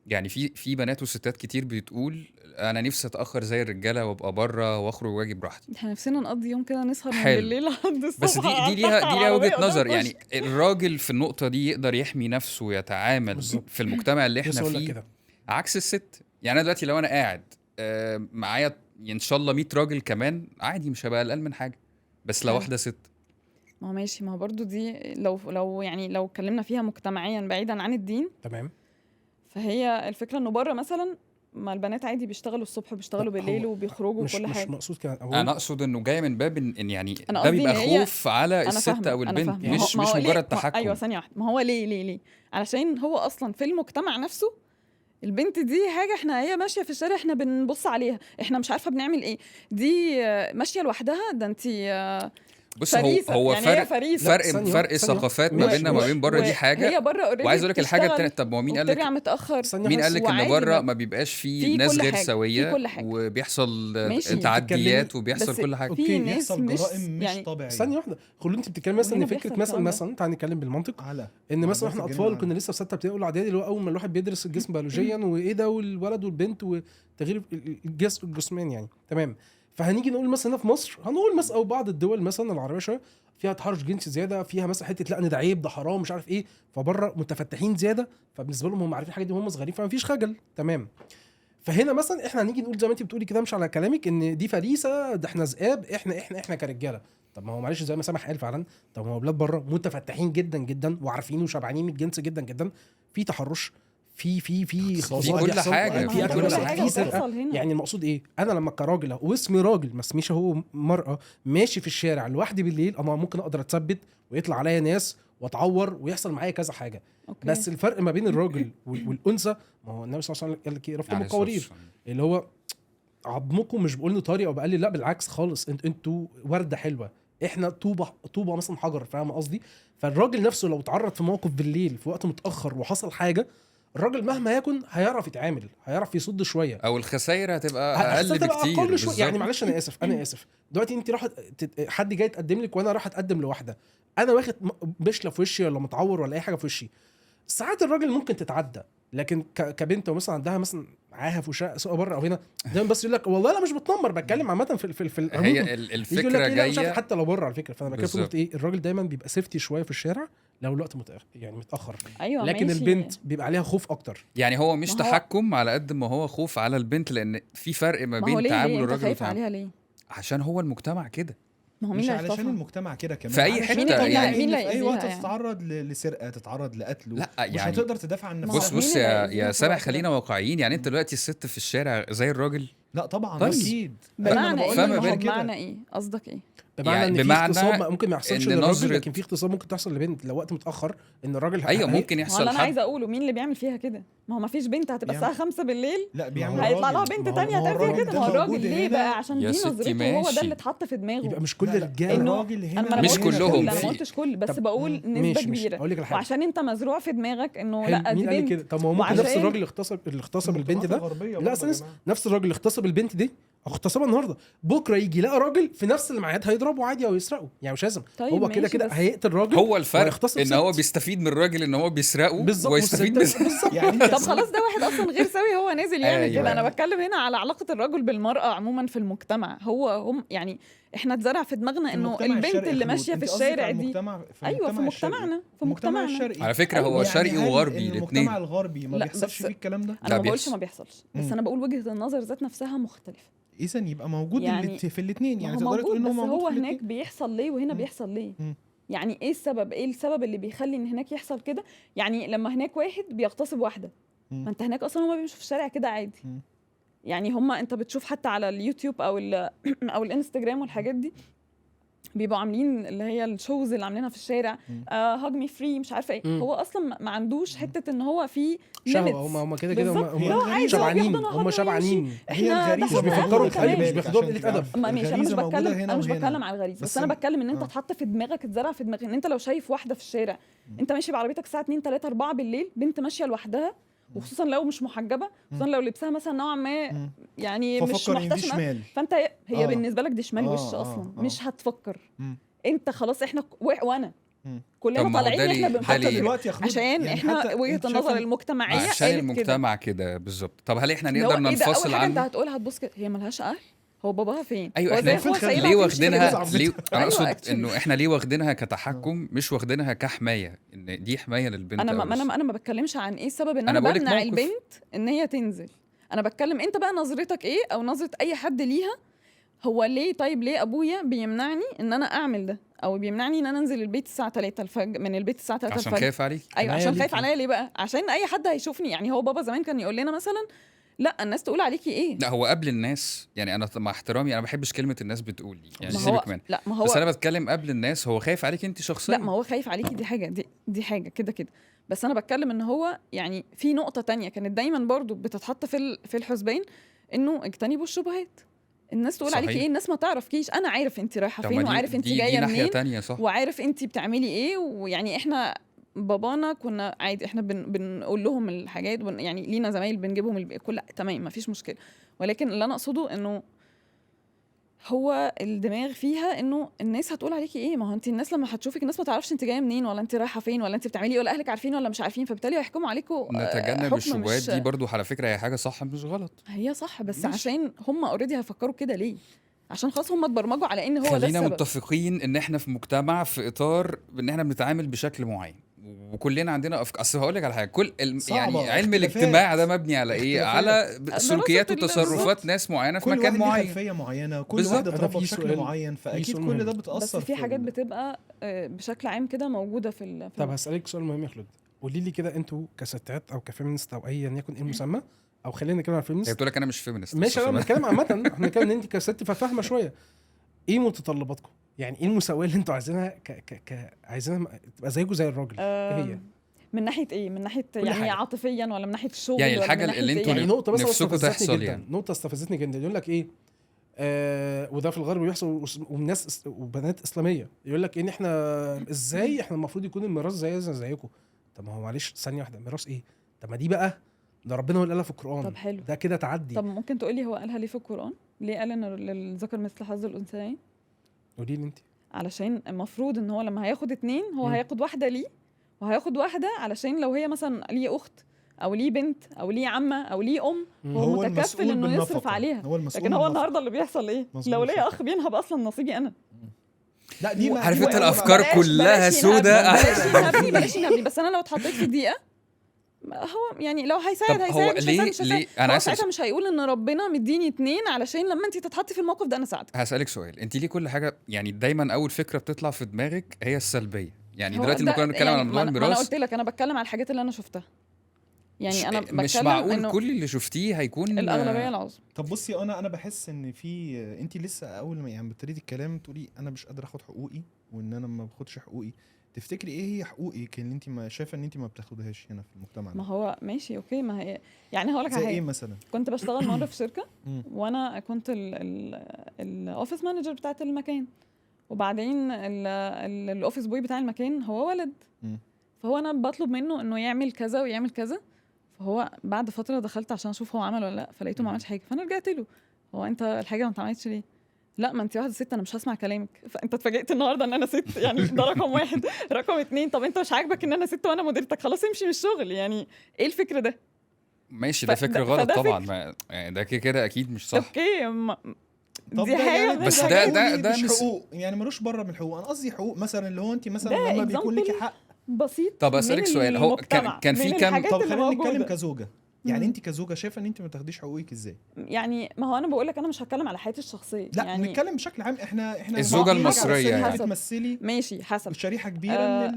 يعني في بنات وستات كتير بتقول انا نفسي اتاخر زي الرجاله وابقى بره واخرج واجي براحتي. احنا نفسنا نقضي يوم كده نسهر من حلو. بالليل لحد الصبح. بس دي على ليها العربية وجهه قدام نظر، الكشك. يعني الراجل في النقطه دي يقدر يحمي نفسه ويتعامل بالظبط. في المجتمع اللي بس احنا اقول لك فيه كده، عكس الست. يعني انا دلوقتي لو انا قاعد معايا ان شاء الله 100 راجل كمان عادي، مش هبقى قلقان من حاجه، بس لو حلو. واحده ست. ما هو ماشي، ما هو برضو دي لو يعني لو اتكلمنا فيها مجتمعيا بعيدا عن الدين، تمام. فهي الفكره انه بره مثلا ما البنات عادي بيشتغلوا الصبح وبيشتغلوا لا، هو بالليل وبيخرجوا مش وكل مش حاجه. مقصود كده. انا اقصد انه جاي من باب ان يعني أنا ده قصدي بيبقى إن هي- خوف على انا الست فاهمه او انا البنت، فاهمه. مش ما هو ليه؟ مجرد تحكم. ايوه ثانيه واحده، ما هو ليه علشان هو اصلا في المجتمع نفسه البنت دي حاجه احنا هي ماشيه في الشارع احنا بنبص عليها، احنا مش عارفه بنعمل ايه، دي ماشيه لوحدها، ده انت بص، هو فريسة. هو يعني هي فرق فريسة. فرق ثانية فرق واحدة. ثقافات ما ماشي، بيننا وما بين بره، دي حاجه. هي بره اوريدي وعايز اقول لك الحاجه التانية، طب ما هو مين قال وبترجع لك متاخر. ثانية مين بس. قال لك ان وعادي بره ما بيبقاش في فيه ناس كل غير حاجة، سويه في كل حاجة. وبيحصل ماشي. تعديات بتتكلمي- وبيحصل بس كل حاجه. أوكي، في ناس بيحصل مش جرائم مش يعني طبيعيه. ثانية واحدة، خلوا انت بتتكلم مثلا وهنا ان فكره بيحصل الكلام ده. مثلا تعالى نتكلم بالمنطق، على ان مثلا معدلات احنا الجريمة اطفال عالية. كنا لسه في سته ابتدائي اولى اعدادي، اللي هو اول ما الواحد بيدرس الجسم بيولوجيا وايه ده والولد والبنت وتغيير الجسمين يعني. تمام. فهنيجي نقول مثلا في مصر، هنقول مثلا او بعض الدول مثلا العربيه شويه فيها تحرش جنسي زياده، فيها مثلا حته لا ان ده عيب ده حرام مش عارف ايه، فبره متفتحين زياده، فبالنسبه لهم هم عارفين الحاجه دي وهم صغيرين فما فيش خجل. تمام. فهنا مثلا احنا هنيجي نقول زي ما انت بتقولي كده، مش على كلامك ان دي فريسه، ده احنا ذئاب، احنا كرجاله. طب ما هو معلش زي ما سامح قال فعلا، طب ما هو بلاد بره متفتحين جدا جدا وعارفين وشبعانين من الجنس جدا جدا، في تحرش، في في خصوصات كل بيحصل، حاجة، في اكل كل بس حاجة في سرقه. بتحصل هنا. يعني المقصود ايه، انا لما كراجل واسمي راجل ما اسميش هو مرأة ماشي في الشارع لوحدي بالليل، انا ممكن اقدر اتثبت ويطلع عليا ناس واتعور ويحصل معايا كذا حاجه. أوكي. بس الفرق ما بين الراجل والانثى، ما هو النبي صلى الله عليه وسلم قال لك ايه، رفض يعني القوارير، اللي هو عظمكم مش بقول طري او بقلل، لا بالعكس خالص، انتوا ورده حلوه، احنا طوبه مثلا حجر، فاهم قصدي؟ فالراجل نفسه لو اتعرض في موقف بالليل في وقت متاخر وحصل حاجه، الراجل مهما يكن هيعرف يتعامل، هيعرف يصد شويه، او الخسائر هتبقى اقل هتبقى بكتير. أقل شوية. يعني بالظبط. معلش انا اسف دلوقتي انت راحت حد جاي يتقدم لك وانا راح اتقدم لواحده، انا واخد بشله في وشي ولا متعور ولا اي حاجه في وشي، ساعات الراجل ممكن تتعدى، لكن كبنت مثلا عندها مثلا عاهه في وشها سواء بره او هنا، دايما بس يقول لك والله لا مش بتنمر، بتكلم عامه في العموم. هي يجي يقول الفكره لك إيه، لا مش عارف، جايه. حتى لو بره على فكره. فانا بتكلم في بالظبط. نقطة ايه، الراجل دايما بيبقى سيفتي شويه في الشارع لو الوقت يعني متاخر، ايوه لكن ماشي. البنت بيبقى عليها خوف اكتر. يعني هو مش ما هو- تحكم على قد ما هو خوف على البنت، لان في فرق ما ما هو بين ليه تعامل انت الراجل خايف وتعامل. عليها ليه؟ عشان هو المجتمع كده. ما هو مين مش اللي علشان هيخطفها؟ المجتمع كده كمان، في أي علشان حتة طبيعي يعني. مين اللي إن في اي وقت هيأذيها يعني؟ تتعرض لسرقه، تتعرض لقتل، لا مش يعني هتقدر تدافع عن ما هو نفسها. بص مين بص اللي يا هيأذيها يا في سامح، الوقت ده؟ خلينا واقعيين. يعني انت دلوقتي الست في الشارع زي الراجل. لا طبعا طيب. اكيد. بمعنى ايه؟ فما ما هو بالك بمعنى ايه؟ قصدك ايه؟ بمعنى يعني ان في بمعنى اغتصاب ممكن ما يحصلش إن للراجل، نظرة- لكن في اغتصاب ممكن تحصل لبنت لو وقت متاخر، ان الراجل ايوه ممكن ما هو اللي يحصل انا حد. عايزه اقوله، مين اللي بيعمل فيها كده؟ ما هو ما فيش بنت هتبقى بيعمل- الساعه 5 بالليل لا بيعمل هيطلع لها الراجل. بنت ما هو- تانية ما هو هتعمل فيها الراجل كده. ده ما هو الراجل موجود ليه هنا. بقى؟ عشان يا دي ستي نظرته، هو ماشي. ده اللي اتحط في دماغه. يبقى مش كل لا، لا، الرجاله الراجل هنا انا ما مش قلتش كلهم. كل، انا في- ما قلتش كل، بس طب بقول نسبه ماشي كبيره. اقول لك على حاجه، وعشان انت مزروع في دماغك انه حلو، لا دي مين قال لي بنت. كده؟ طب ما هو ممكن نفس وعشان- الراجل اللي اغتصب البنت ده، لا استنى، نفس الراجل اللي اغتصب البنت دي اغتصبها النهارده، بكره يجي يلاقي راجل في نفس الميعاد هيضربه عادي او يسرقه، يعني مش لازم طيب هو كده ماشي، كده بس- هيقتل راجل. هو الفرق وهيغتصب ان ست. هو بيستفيد من الراجل ان هو بيسرقه بالظبط، ويستفيد والست- من بالظبط يعني طب خلاص، ده واحد اصلا غير سوي هو نازل يعمل أيوة. كده. انا بتكلم هنا على علاقه الرجل بالمراه عموما في المجتمع. هم يعني احنا اتزرع في دماغنا انه البنت اللي ماشيه في الشارع دي. ايوه في مجتمعنا، في مجتمعنا. الشرقي. على فكره هو أيوة. شرقي هل وغربي المجتمع الاثنين. الغربي ما لا، بيحصلش بس- فيه الكلام ده؟ انا لا ما بقولش بيحصل. ما بيحصلش، بس مم. انا بقول وجهه النظر ذات نفسها مختلفه. اذا يبقى موجود يعني- في الاثنين، ما يعني هو تقدري تقولي موجود، ان هو بس موجود هو في هناك الاتنين. بيحصل ليه وهنا مم. بيحصل ليه؟ مم. يعني ايه السبب؟ ايه السبب اللي بيخلي ان هناك يحصل كده؟ يعني لما هناك واحد بيغتصب واحده، مم. ما انت هناك اصلا هما بيمشوا في الشارع كده عادي. مم. يعني هما انت بتشوف حتى على اليوتيوب او او الانستجرام والحاجات دي، بيبقوا عاملين اللي هي الشوز اللي عاملينها في الشارع، مم. هاج مي فري مش عارفه ايه. مم. هو اصلا ما عندوش حته ان هو في شهوه، limits. هم كده كده بالظبط. هم لا، عادي، هو شبعانين، بيحضنها هم حضن شبعانين. هي احنا الغريزه مش ده بيفكروا موجودة، في خلي أدب، مش بالك بياخدوها عشان بقلة أدب. تعرف. ماشي، انا مش الغريزة موجودة بتكلم، هنا انا مش وهنا. بتكلم على الغريزه، بس بس انا بتكلم ان انت آه. اتحط في دماغك، اتزرع في دماغك ان انت لو شايف واحده في الشارع، انت ماشي بعربيتك الساعه 2 3 4 بالليل، بنت ماشيه لوحدها، وخصوصا لو مش محجبه، خصوصا لو لبسها مثلا نوعا ما مم. يعني مش ففكر ان دي محتشمه، شمال. فانت هي آه. بالنسبه لك دي شمال آه، وش آه، اصلا، آه. مش هتفكر. مم. انت خلاص احنا وانا مم. طب كلنا ما هو طالعين ده احنا ليه- ده بنفكر ليه؟ كده. دلوقتي يا خلود، عشان يعني احنا حتى وجهه أنت شايفة النظر إن- المجتمعيه عشان قالت كده. المجتمع كده بالظبط. طب هل احنا اللي هو نقدر ايه ده؟ اول ننفصل حاجه انت عنه؟ هتقولها هتبص كده، هي ملهاش اهل، هو باباها فين؟ ايوه هو احنا زي اخوها المفروض سايبها ليه وتمشي في واخدينها الجزعة. ليه؟ انا أيوة، اقصد actually. انه احنا ليه واخدينها كتحكم مش واخدينها كحمايه، ان دي حمايه للبنت انا أوي بس. ما بتكلمش عن ايه السبب ان أنا انا بقولك بمنع موقف. البنت ان هي تنزل. انا بتكلم انت بقى نظرتك ايه، او نظره اي حد ليها. هو ليه؟ طيب ليه ابويا بيمنعني ان انا اعمل ده، او بيمنعني ان انا انزل البيت الساعه 3 الفجر، من البيت الساعه 3 عشان الفجر؟ خايف عليك. ايوه حماية عشان خايف ليكي. عليا. ليه بقى؟ عشان اي حد هيشوفني. يعني هو بابا زمان كان يقول لنا مثلا لا الناس تقول عليكي ايه. لا هو قبل الناس، يعني انا مع احترامي انا ما بحبش كلمه الناس بتقول دي، يعني ما هو سيبك منها. لا، ما هو بس انا بتكلم قبل الناس، هو خايف عليك انت شخصيا. لا، ما هو خايف عليكي، دي حاجه، دي حاجه كده كده. بس انا بتكلم ان هو يعني في نقطه تانية كانت دايما برضو بتتحط في الحسبان، انه اجتنبوا الشبهات. الناس تقول عليكي صحيح. ايه، الناس ما تعرفكيش، انا عارف انت رايحه طب فين، ما دي- وعارف انت دي جايه ناحيه منين، تانية صح. وعارف انت بتعملي ايه. ويعني احنا بابانا كنا عادي، احنا بنقول لهم الحاجات، يعني لينا زمايل بنجيبهم كل تمام، ما فيش مشكله. ولكن اللي انا اقصده انه هو الدماغ فيها انه الناس هتقول عليكي ايه. ما هو انت الناس لما هتشوفك، الناس ما تعرفش انت جايه منين، ولا انت رايحه فين، ولا انت بتعملي ايه، ولا اهلك عارفين ولا مش عارفين، فبالتالي هيحكموا عليكم نتجنب حكم الشبهات مش دي برضو، على فكره هي حاجه صح مش غلط. هي صح، بس ماشي. عشان هم اوريدي هيفكروا كده ليه؟ عشان خلاص هم اتبرمجوا على ان هو ده خلينا السبب. متفقين ان احنا في مجتمع في اطار ان احنا بنتعامل بشكل معين، وكلنا عندنا اصل هقول لك على حاجه، صعبة، يعني علم اختلافات. الاجتماع ده مبني على ايه؟ اختلافات. على سلوكيات دراسة وتصرفات بالظبط. ناس معينه في كل مكان واحد ليه معين. خلفيه معينه، كل بالظبط. واحد أنا اتربى في بشكل سؤال- معين، فاكيد سؤال كل مهم. ده بس بتاثر في حاجات بتبقى بشكل عام كده موجوده في طب هسألك سؤال مهم يا خلود، قولي لي كده، انتوا كستات او كفيمينست او ايا يكن ايه المسمى، او خلينا نتكلم عن هي الفيمينست. بتقول لك انا مش فيمينست. ماشي، انا بنتكلم عامه، احنا بنتكلم ان انت كست فاهمه شويه. ايه متطلباتكم؟ يعني ايه المساواه اللي انتوا عايزينها عايزينها تبقى زيكم زي الراجل؟ ايه هي؟ من ناحيه ايه؟ من ناحيه كل يعني حاجة. عاطفيا ولا من ناحيه الشغل يعني ولا الحاجة من ناحية اللي إيه؟ انتوا يعني نقطه بس نفسكوا استفزتني تحصل جدا يعني. نقطه استفزتني جدا يقول لك ايه وده في الغرب بيحصل والناس وبنات اسلاميه يقول لك ان احنا ازاي احنا المفروض يكون الميراث زيكم. طب ما هو معلش ثانيه واحده، ميراث ايه؟ طب ما دي بقى ده ربنا هو اللي قالها في القران. طب حلو. ده كده تعدي. طب ممكن تقولي هو قالها ليه في القرآن؟ ليه قال ان للذكر مثل حظ الانثيين؟ قولي لي انت. علشان المفروض ان هو لما هياخد 2 هو مم. هياخد واحده ليه، وهياخد واحده علشان لو هي مثلا ليه اخت او ليه بنت او ليه عمه او ليه ام، هو متكفل المسؤول انه يصرف بالنفقة. عليها. هو المسؤول لكن هو بالنفقة. النهارده اللي بيحصل ايه؟ مظبوط لو ليا صح. اخ بينهب اصلا نصيبي انا. لا دي عارف دي انت بقى- الافكار بلاش- كلها بلاش سودة. ينهبني بلاش ينهبني، بس انا لو اتحطيت في ضيقه هو يعني لو هيساعد طب هو هيساعد، مش ليه هيساعد مش هيساعد. ليه انا هو عايز ساعتها مش هيقول ان ربنا مديني 2 علشان لما انت تتحطي في الموقف ده انا ساعدك. هسألك سؤال، انت ليه كل حاجة يعني دايما اول فكرة بتطلع في دماغك هي السلبية؟ يعني هو دلوقتي لما ده كنا بنتكلم على موضوع ما انا الميراث قلت لك انا بتكلم على الحاجات اللي انا شفتها. يعني انا مش بتكلم معقول انه كل اللي شفتيه هيكون الاغلبيه العظمى. طب بصي انا بحس ان في انت لسه اول ما يعني بتريدي الكلام تقولي انا مش قادره اخد حقوقي وان انا ما باخدش حقوقي. تفتكري ايه هي حقوقك اللي انت ما شايفه ان انت ما بتاخدهاش هنا في المجتمع ما ده؟ هو ماشي اوكي، ما هي يعني هقول لك على زي ايه حاجه. مثلا؟ كنت بشتغل مره في شركه مم. وانا كنت الاوفيس مانجر بتاعت المكان، وبعدين الاوفيس بوي بتاع المكان هو ولد. مم. فهو انا بطلب منه انه يعمل كذا ويعمل كذا، فهو بعد فتره دخلت عشان اشوف هو عمل ولا لا، فلقيته ما عملش حاجه. فانا رجعت له، هو انت الحاجه ما اتعملتش ليه؟ لا ما انت واحده ست انا مش هسمع كلامك. فانت اتفاجئت النهارده ان انا ست يعني ده رقم 1. رقم 2 طب انت مش عاجبك ان انا ست وانا مديرتك، خلاص امشي من الشغل. يعني ايه الفكر ده؟ ماشي ده فكر فده- غلط فده طبعا، يعني ده كده اكيد مش صح. اوكي طب دي ده حاجه يعني من بس الحاجات. ده مش مش- حقوق يعني ملوش بره من الحقوق. انا قصدي حقوق مثلا اللي هو انت مثلا ده لما بيكون ليكي example حق. بسيط. طب أسألك من سؤال، هو المجتمع، كان في من كام- الحاجات طب اللي خلينا نتكلم موجودة. كزوجه. يعني مم. انت كزوجه شايفه ان انت ما تاخديش حقوقك ازاي؟ يعني ما هو انا بقول لك انا مش هتكلم على حياتي الشخصيه. لا يعني نتكلم بشكل عام. احنا الزوجة واقعين المصرية على أساس إن يعني. انت بتمثلي ماشي حسب. شريحه كبيره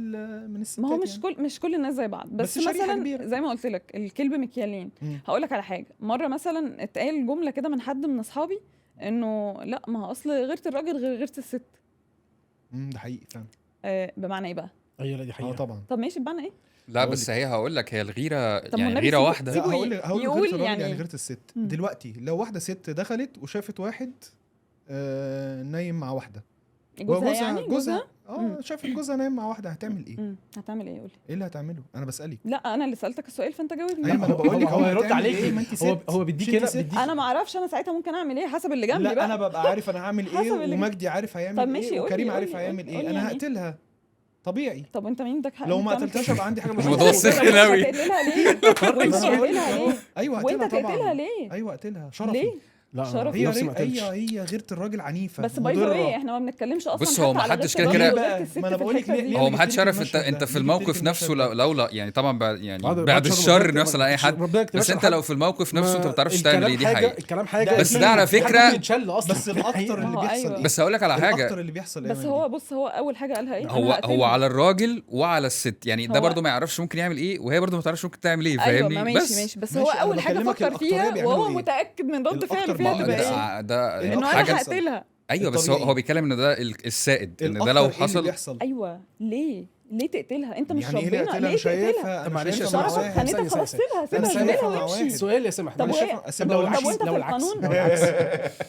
من الستات. ما هو مش يعني. مش كل الناس زي بعض، بس شريحة مثلا كبيرة. زي ما قلت لك الكلب مكيالين. مم. هقول لك على حاجه. مره مثلا اتقال جمله كده من حد من اصحابي انه لا ما هو اصل غيره الراجل غير غيره الست. ده حقيقي فعلا. بمعنى ايه بقى؟ ايوه لا دي اه حقيقه. طبعا. طب ماشي بمعنى ايه؟ لا هقول بس لك. هي هقول لك هي الغيرة طب يعني والنبي غيرة سيبه- واحدة. لا سيبه هقول يقول غيرة الراجل يعني- يعني غيرة الست. مم. دلوقتي لو واحده ست دخلت وشافت واحد نايم مع واحده جوزها يعني جوزها. مم. شافت جوزها نايم مع واحده هتعمل ايه؟ هتعمل ايه؟ قولي. ايه اللي هتعمله؟ انا بسالك. لا انا اللي سالتك السؤال فانت جاوبني. ايوه ما انا بقول لك هو هيرد هتعمل عليكي. ايه؟ ما انت ست. هو بيديك مش انت هنا ست. بيديك انا ما اعرفش انا ساعتها ممكن اعمل ايه حسب اللي جنبي لا بقى. انا ببقى عارف انا هعمل ايه حسب اللي ومجدي عارف هيعمل طب ماشي، ايه قولي- وكريم قولي- عارف هيعمل ايه. قولي انا يعني. هقتلها طبيعي. طب وانت مين عندك حق لو إنك ما تعمل قتلتهاش كده؟ يبقى عندي حاجه مش الموضوع مظبوطة. سخن طب أوي. وانت هتقتلها ليه؟ وانت هتقتلها ليه؟ ايوه وانت اقتلها هتقتلها طبعا. ليه؟ ايوه اقتلها شرفي. ليه؟ لا شرف. هي نفسي ما قتلتش. هي غيرة الراجل عنيفه بس باي ذا مضرة. واي احنا ما بنتكلمش اصلا بص، هو حتى ما على حدش غيرة كده الراجل كده- وغيرة الست ما أنا في بقولك الحتة ليه- دي. ليه هو أنا ما حدش جبت عارف المشهد ده؟ انت في ليه الموقف جبت نفسه المشهد ده؟ لو يعني طبعا يعني بعد بعد شر الشر ربنا نفسل اي حد. ربنا يكتبهاش بس انت لحد. لو في الموقف نفسه انت ما بتعرفش الكلام تعمل ايه، دي حاجة- حقيقة. الكلام حاجه بس ده على فكرة- حد يتشل اصلا. بس الاكتر ما اللي هو بيحصل أيوة. ايه؟ بس هقول لك على حاجة. الاكتر اللي بيحصل بس هو بص هو اول حاجه قالها ايه؟ هو أنا هقتله. هو على الراجل وعلى الست، يعني ده هو- برضو ما يعرفش ممكن يعمل ايه وهي برضو ما تعرفش ممكن تعمل ايه، ايوه فاهمني؟ ما ماشي بس ماشي، بس ماشي، هو أنا اول حاجه بكلمك فكر الأكترية فيها بيعملوا وهو إيه؟ متاكد من رد فعله الأكتر فيها ما- تبقى ده- ايه؟ ده إن انه انا حاجة هقتلها. ايوه، بس الطبيعي. هو بيتكلم ان ده السائد، ان ده الأكتر لو إيه اللي حصل. بيحصل؟ ايوه ليه تقتلها؟ انت مش يعني ايه ربنا اللي ليه انا تقتلها؟ شايفها طب انا معلش يا شايفها مع سامح، واحد. ثانية، خانتها خلاص ثانية. سيبها أنا سيبها شايفها سيبها مع وامشي. واحد. سؤال يا سامح طب معلش. وإيه؟ طب لو طب العكس وانت في لو العكس القانون؟ لو العكس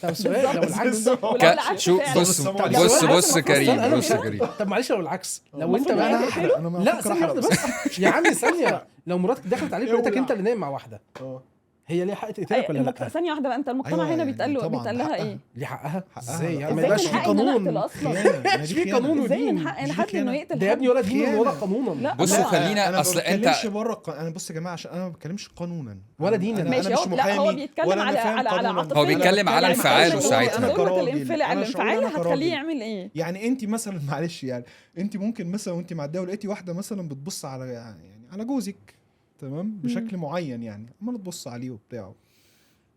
طب سؤال لو العكس ولو العكس شوف فعلا. بص طب بص لو بص العكس بص المفروض كريم أنا بص مش- كريم. طب معلش لو العكس لو انت المفروض بقى إن هي انا هحرق انا ما لا بفكر ثانية واحدة احرق بس يا عم ثانية. لو مراتك دخلت عليك يولع. لقيتك انت اللي نايم مع واحدة اه هي ليها حق تقتلك ولا لا؟ ثانيه واحده بقى، انت المجتمع أيوة هنا يعني بيتقال طبعاً بيتقال لها حقها. ايه؟ ليه حقها؟ حقها. ازاي يعني؟ ما ازاي يبقاش من في حقي ان انا اقتل قانون. اصلا؟ خيانة. مش في قانون ازاي من ودين. حق مش لحد دي انه خيانة. يقتل ده يا ابني ولا دين خيانة. ولا قانونا. لا بصوا طبعاً. خلينا انا اصل ما انت بتكلمش بره انا بص يا جماعه عشان انا ما بتكلمش قانونا ولا دينا. أنا ماشي مش هو لا هو محامي بيتكلم ولا أنا على فاهم على قانوناً. عاطفيا. هو بيتكلم على يعني انفعاله بيتكلم ساعتها. إن أنا ذروة كراجل. الانفعال أنا الانفعاليه شعوري أنا هتخليه كراجل. يعمل ايه؟ يعني انت مثلا معلش يعني انت ممكن مثلا وانت معديه ولقيتي واحده مثلا بتبص على يعني على جوزك تمام بشكل معين يعني عماله تبص عليه وبتاعه.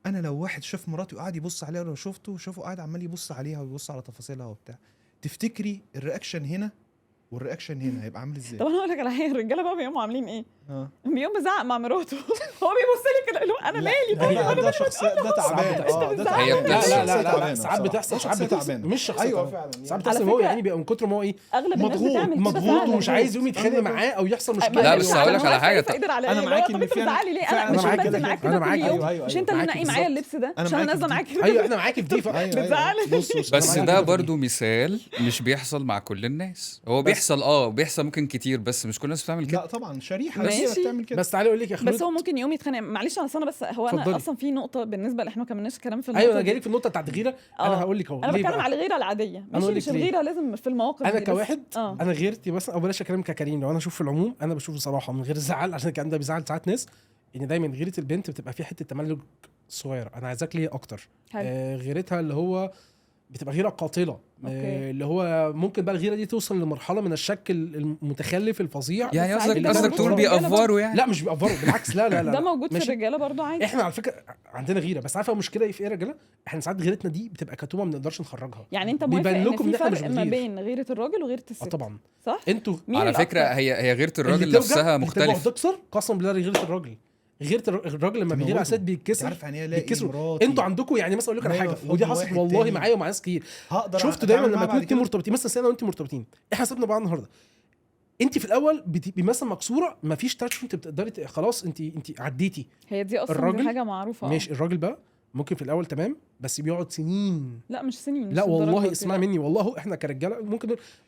انا لو واحد شاف مراتي وقاعد يبص عليها ولو شافه قاعد عمال يبص عليها ويبص على تفاصيلها وبتاع تفتكري الرياكشن هنا والرياكشن هنا هيبقى عامل ازاي؟ طب انا هقول لك على حاجه، الرجاله بقى بيقوموا عاملين ايه؟ بيوم بزعق مع مراته هو بيبص لي كده اللي هو انا مالي ده شخص ده تعبان ده تعبان هي بتحصل. لا ساعات بتحصل مش شخص ايوه تعبان. فعلا ساعات على بتحصل هو فكرة يعني بيبقى من كتر ما هو ايه اغلب الناس مضغوط- بتعمل كده مضغوط فعلاً. ومش عايز يقوم يتخانق معاه او يحصل مشكله. لا، بس هقول لك على حاجة. أنا معاك إن في بتزعلي ليه؟ فعلاً انا مش أنا معاك بنزل كده. معاك أنا كده كل معاك. يوم أيوة، مش أيوة. انت اللي معاكي ناقي معايا بالظبط. اللبس ده أنا عشان انا معاكي نازله في معاك دي. كده ايوه انا معاكي في دي بتزعلي. بص بس أنا ده معاك برضو مثال مش بيحصل مع كل الناس. هو بيحصل بيحصل ممكن كتير، بس مش كل الناس بتعمل كده. لا طبعا شريحه ماشي. كتير بتعمل كده. بس تعالي اقول لك يا خلود. بس هو ممكن يوم يتخانق معلش انا بس هو انا اتفضلي. اصلا في نقطه بالنسبه اللي احنا ما كملناش كلام في النقطه ايوه انا دي. جاي لك في النقطه بتاعت الغيره. انا هقول لك اهو انا ليه بتكلم بقى؟ على الغيره العاديه ماشي أقول مش لك ليه. الغيره لازم في المواقف انا دي بس. كواحد انا غيرتي مثلا او بلاش اكلم ككريم. لو انا اشوف في العموم انا بشوف بصراحه من غير زعل عشان الكلام ده بيزعل ساعات ناس ان دايما غيره البنت بتبقى فيه حته تملك صغيره. انا عايزاك ليه اكتر. حلو. غيرتها اللي هو بتبقى غيره قاتله. أوكي. اللي هو ممكن بقى الغيره دي توصل لمرحله من الشك المتخلف الفظيع. يعني بس عادي، ده قصدك موجود تقول في الرجالة بيأفوروا يعني؟ لا مش بيأفروا بالعكس. لا لا لا ده موجود في ماشي. الرجاله برضو عادي. احنا على فكره عندنا غيره بس عارفه المشكله ايه في ايه يا رجاله؟ احنا ساعات غيرتنا دي بتبقى كتومه ما بنقدرش نخرجها. يعني انت بيبان موافق ان لكم في إن إحنا مش فرق ما بنغير. بين غيره الراجل وغيره الست؟ طبعا صح. انتوا مين على الأكتر؟ فكرة هي غيرة الراجل اللي توجع نفسها اللي تبقى مختلف. تكسر قسم بالله غيره الراجل. غيره الراجل لما بيغير على ست بيتكسر. عارف يعني ايه الاقي بيتكسروا. مراتي انتوا عندكم يعني مثلا اقول لك على نايمة حاجه في ودي حضن حصلت واحد والله تاني. معايا ومع ناس كتير. هقدر شفتوا دايما أتعامل معاها لما بعد كنتوا كده؟ مرتبطين مثلا انا وانت مرتبطين احنا سيبنا بعض النهارده انت في الاول بتبقي مثلا مكسوره مفيش تاتش انت بتقدري خلاص انت عديتي. هي دي اصلا الراجل دي حاجه معروفه. ماشي الراجل بقى ممكن في الاول تمام بس بيقعد سنين. لا مش سنين. لا مش والله الدرجة دي، اسمع لا. مني والله احنا كرجاله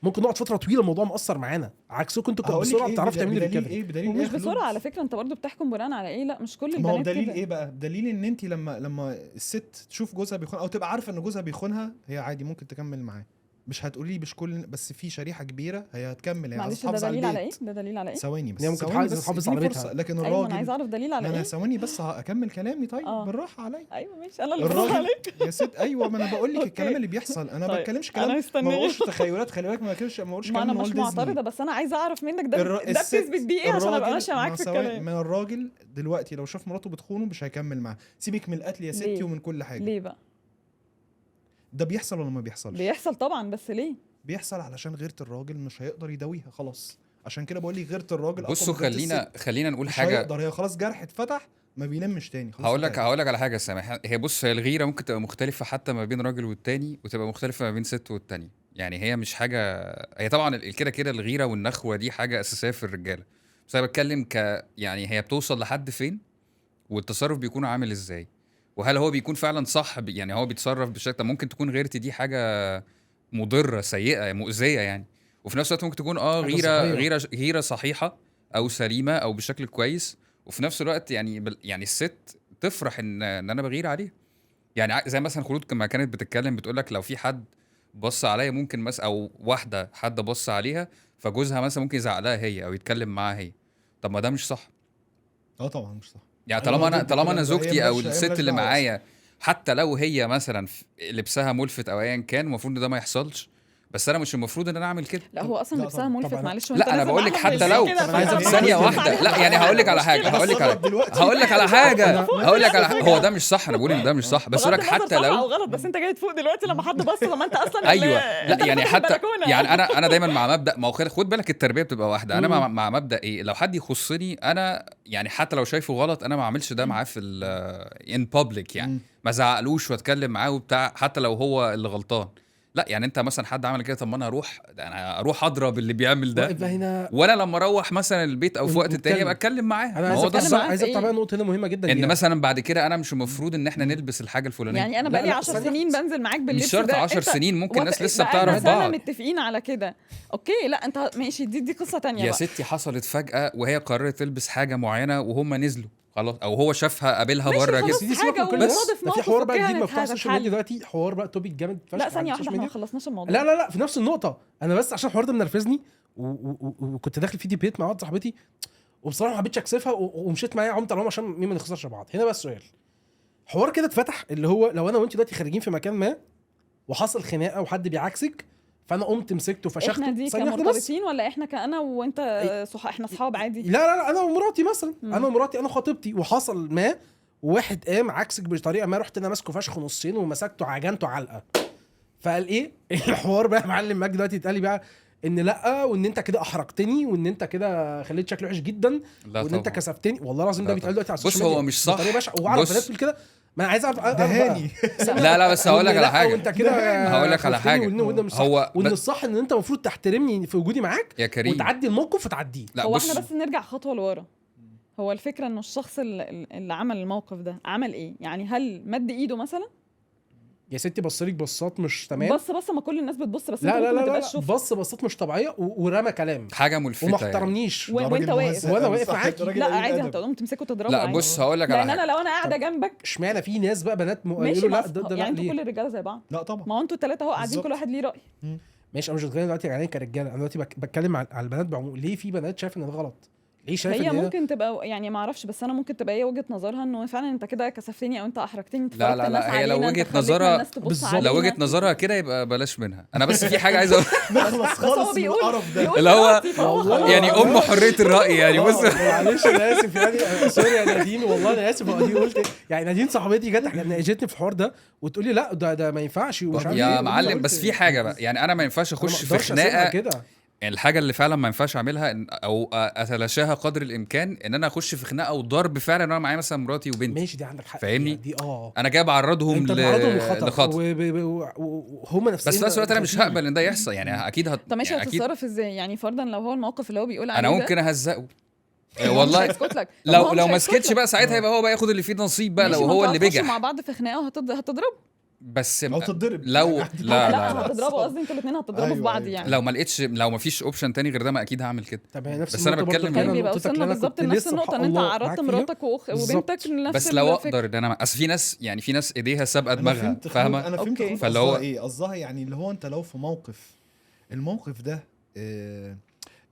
ممكن نقعد فتره طويله الموضوع مأثر معانا عكسكم انتوا هقول لك بسرعه إيه بتعرفوا تعملوا بدليل كده. ايه بدليل ومش ايه يا خلود؟ بسرعه على فكره انت برضو بتحكم بناء على ايه؟ لا مش كل ما هو البنات بدليل كده. ايه بقى؟ بدليل ان انت لما الست تشوف جوزها بيخون او تبقى عارفه ان جوزها بيخونها هي عادي ممكن تكمل معاه. مش هتقولي مش كل بس في شريحه كبيره هي هتكمل. هي معلش عايزه ده تحافظ على دليل على ايه؟ البيت. ده دليل على ايه؟ ثواني بس هي ممكن ثواني عايزة بس تحافظ اديني على فرصه. بيتها. لكن ايوه انا الراجل عايزه اعرف دليل على ما انا ايه. ثواني بس هكمل كلامي. طيب بالراحه عليا. ايوه ماشي انا اللي بصراحه الراجل عليك. يا ست ايوه ما انا بقول لك أوكي. الكلام اللي بيحصل. انا ما طيب، بتكلمش أنا كلام مستنية. ما بقولش تخيلات. خلي بالك ما بقولش ما كلام انا من مش والت ديزني. معترضه بس انا عايزه اعرف منك ده بتثبت بيه ايه عشان ابقى الراجل- ماشيه معاك ما في ثواني، الكلام. ما الراجل دلوقتي لو شاف مراته بتخونه مش هيكمل معاها. سيبك من القتل يا ستي ليه؟ ومن كل حاجه. ليه بقى؟ ده بيحصل ولا ما بيحصلش؟ بيحصل طبعا بس ليه؟ بيحصل علشان غيرة الراجل مش هيقدر يداويها خلاص. عشان كده بقول لك غيرة الراجل أقوى بصوا من غيرة الست. خلينا نقول مش حاجة. هيقدر. هي خلاص جرح اتفتح ما بيلمش تاني. خلاص هقول انتهى. لك على حاجة سامح. هي بص، هي الغيرة ممكن تبقى مختلفة حتى ما بين راجل والتاني، وتبقى مختلفة ما بين ست والتاني. يعني هي مش حاجة. هي طبعا كده الغيرة والنخوة دي حاجة أساسية في الرجالة. بس أنا بتكلم يعني هي بتوصل لحد فين، والتصرف بيكون عامل ازاي، وهل هو بيكون فعلا صح. يعني هو بيتصرف بشكل ممكن تكون غيرتي دي حاجة مضرة سيئة مؤذية يعني، وفي نفس الوقت ممكن تكون حاجة صحية. غيرة صحيحة او سليمة او بشكل كويس. وفي نفس الوقت يعني الست تفرح ان انا بغير عليها. يعني زي مثلا خلود لما كانت بتتكلم بتقول لك لو في حد بص عليا ممكن مثلا، او واحدة حد بص عليها فجوزها مثلا ممكن يزعق لها هي او يتكلم معاها هي. طب ما ده مش صح. طبعا مش صح. يعني أيوة، طالما ضد الكلام انا ده. زوجتي هي او ملهاش- هي الست ملهاش اللي دعوة معايا، حتى لو هي مثلا لبسها ملفت او ايا كان، المفروض ان ده ما يحصلش. بس انا مش المفروض ان انا اعمل كده. لا هو اصلا لا لبسها طبعاً. ملفت طبعاً. معلش. لا انا بقول لك حتى لو ثانيه واحده. لا يعني هقول لك على حاجه. هقول لك على حاجه. هو ده مش صح. انا بقول ان ده مش صح، بس اقول لك حتى او لو. غلط بس انت جاي تفوق دلوقتي لما حد بص. لما انت اصلا ايوه انت لا يعني فاتح حتى البلكونة. يعني انا دايما مع مبدا. ما هو خد بالك التربيه بتبقى واحده. انا مع مبدا ايه، لو حد يخصني انا يعني حتى لو شايفه غلط انا ما اعملش ده معاه في ان بابليك يعني. ما زعقلوش واتكلم معاه وبتاع حتى لو هو اللي غلطان. لا يعني انت مثلا حد عمل كده، طب ما انا اروح اضرب اللي بيعمل ده. واقف هنا وانا لما اروح مثلا البيت او في وقت تاني ابقى اتكلم معاه. انا ما عايز هو ده اتكلم الصح. عايز اطلع بقى نقطه هنا مهمه جدا ان مثلا بعد كده انا مش المفروض ان احنا نلبس الحاجه الفلانيه. يعني انا لا، بقالي لا، 10 ثانية. سنين بنزل معاك باللبس مش شرط ده. 10 انت سنين، ممكن ناس لسه بقالنا بتعرف سنة بعض. متفقين على كده. اوكي لا انت ماشي. دي قصه تانية يا بقى. ستي حصلت فجأة وهي قررت تلبس حاجة معينة وهم نزلوا خلاص، او هو شافها قابلها ماشي بره خلاص. كده. دي حاجة كل ومصادف ده في موقف حوار بقى أوكي جديد مفتوح على السوشيال ميديا هتتحل. دلوقتي. حوار بقى توبيك جامد فشخ لا على ثانيه واحده السوشيال احنا ما ميديا. خلصناش الموضوع. لا في نفس النقطه. انا بس عشان الحوار ده منرفزني وكنت داخل في ديبيت مع واحده صاحبتي وبصراحه ما حبيتش اكسفها ومشيت معايا عمت عليهم عشان مين ما نخسرش بعض. هنا بقى السؤال، حوار كده اتفتح اللي هو لو انا وانت دلوقتي خارجين في مكان ما وحصل خناقه وحد بيعكسك فانا قمت مسكته فشخته. احنا دي ثانية واحدة بس. كمرتبطين ولا احنا كأنا وانت احنا اصحاب عادي؟ لا انا ومراتي مثلا. انا ومراتي انا خطيبتي وحصل ما وواحد قام عكسك بطريقه ما، رحت انا ماسكه فشخ نصين ومسكته عجنته علقه. فقال ايه الحوار بقى يا معلم مجدي دلوقتي اتقال لي بقى ان لا، وان انت كده احرجتني، وان انت كده خليت شكلي وحش جدا، لا وان انت طبعا. كسفتني. والله العظيم ده لا بيتقال طبعا. دلوقتي على بص السوشيال هو ميديا مش صح. بطريقة بشعة، واعرف بص. بنات بتقول كده. ما انا عايز اعرف ده هاني لا بس هقول لك على حاجه. وانت كده هقول لك على خفتني، حاجة. وإن مش صح. هو وان بس- الصح ان انت المفروض تحترمني في وجودي معاك يا كريم وتعدي الموقف وتعديه. لا هو بص احنا بس نرجع خطوه لورا. هو الفكره انه الشخص اللي عمل الموقف ده عمل ايه؟ يعني هل مد ايده مثلا؟ يا ستي بصلك بصات مش تمام. بص ما كل الناس بتبص، بس لا انت لا ممكن لا ما لا, تبقاش لا. شوف بص بصات مش طبيعيه ورمى كلام حاجه وما ملفته يعني. احترمنيش. ده راجل وانت واقف. مهذب. وأنا واقف صح، معاكي. راجل لا قليل عادي أدب. هتقوم تمسكه تضربه لا عادي. بص هقول لك على لان انا حاجه. لو انا قاعده جنبك اشمعنى في ناس بقى بنات ماشي، يقولوا لا بس ده يعني لا انتوا ليه؟ كل الرجاله زي بعض. لا طبعا. ما هو انتوا الثلاثه اهو قاعدين بالظبط. كل واحد ليه راي. ماشي، انا مش بتكلم دلوقتي يعني كرجاله، انا دلوقتي بتكلم على البنات بعموم. ليه في بنات شايفه ان ده غلط؟ ليه شايفه هي ان ممكن تبقى يعني ما اعرفش، بس انا ممكن تبقى هي وجهه نظرها انه فعلا انت كده كسفتني او انت احرجتني، انت لا، فرجت لا، الناس هي لو علينا، انت وجهة خليتنا نظرها- الناس تبص بالظبط. علينا. لو وجهه نظرها كده يبقى بلاش منها. انا بس في حاجه عايز اقول نخلص بس هو خالص من بيقول القرف ده. اللي هو دلوقتي فهو والله خلاص. يعني حريه الراي يعني. بص معلش انا اسف يعني سوري يا نادين، والله انا اسف. هو دي قلت يعني نادين صاحبتي جت ناقشتني في الحوار ده وتقول لي لا ده ما ينفعش ومش عارف يا ايه. معلم قلت بس في حاجه بقى، يعني انا ما ينفعش أنا ما اخش في أقدرش أسيبها خناقه. كده. الحاجه اللي فعلا ما ينفعش اعملها او اتلاشاها قدر الامكان ان انا اخش في خناقه وضرب فعلا وانا معايا مثلا مراتي وبنتي. ماشي دي عندك حق فاهمني؟ دي انا جاي بعرضهم انت معرضهم لخطر لخطر. وهم نفسهم. بس في نفس الوقت انا مش هقبل ان ده يحصل يعني. اكيد طب ماشي، يعني اكيد هتتصرف ازاي؟ يعني فرضا لو هو الموقف اللي هو بيقول عليه انا ده، ممكن اهزقه هو مش والله. هيسكت لك. طب هو لو مش ما هيسكت سكتش لك. بقى ساعتها يبقى هو بقى ياخد اللي فيه نصيب بقى ماشي، لو ما هو انتوا اللي هتخشوا مع بجح. بعض في خناقه وهتضربوا. بس او تتضرب لو يعني لا لا لا لا هتضربوا، قصدي انتوا الاثنين هتضربوا في أيوة، بعض أيوة. يعني. لو ما فيش اوبشن تاني غير ده ما اكيد هعمل كده. طب هي نفس بس أنا النقطة برضو بتكلم كان يعني. بيبقى نقطتك اللي وصلنا أنا بالظبط كنت لنفس لسه النقطه، ان سبحان انت الله عرضت معاك فيها. مراتك وبنتك لنفس بس لو الفكرة. اقدر ان انا اصل في ناس يعني في ناس ايديها سابقه انا دماغها فهمت فاهمه. انا فهمت أوكي. خروج فاللي قصدها هو- ايه. قصدها يعني اللي هو انت لو في الموقف ده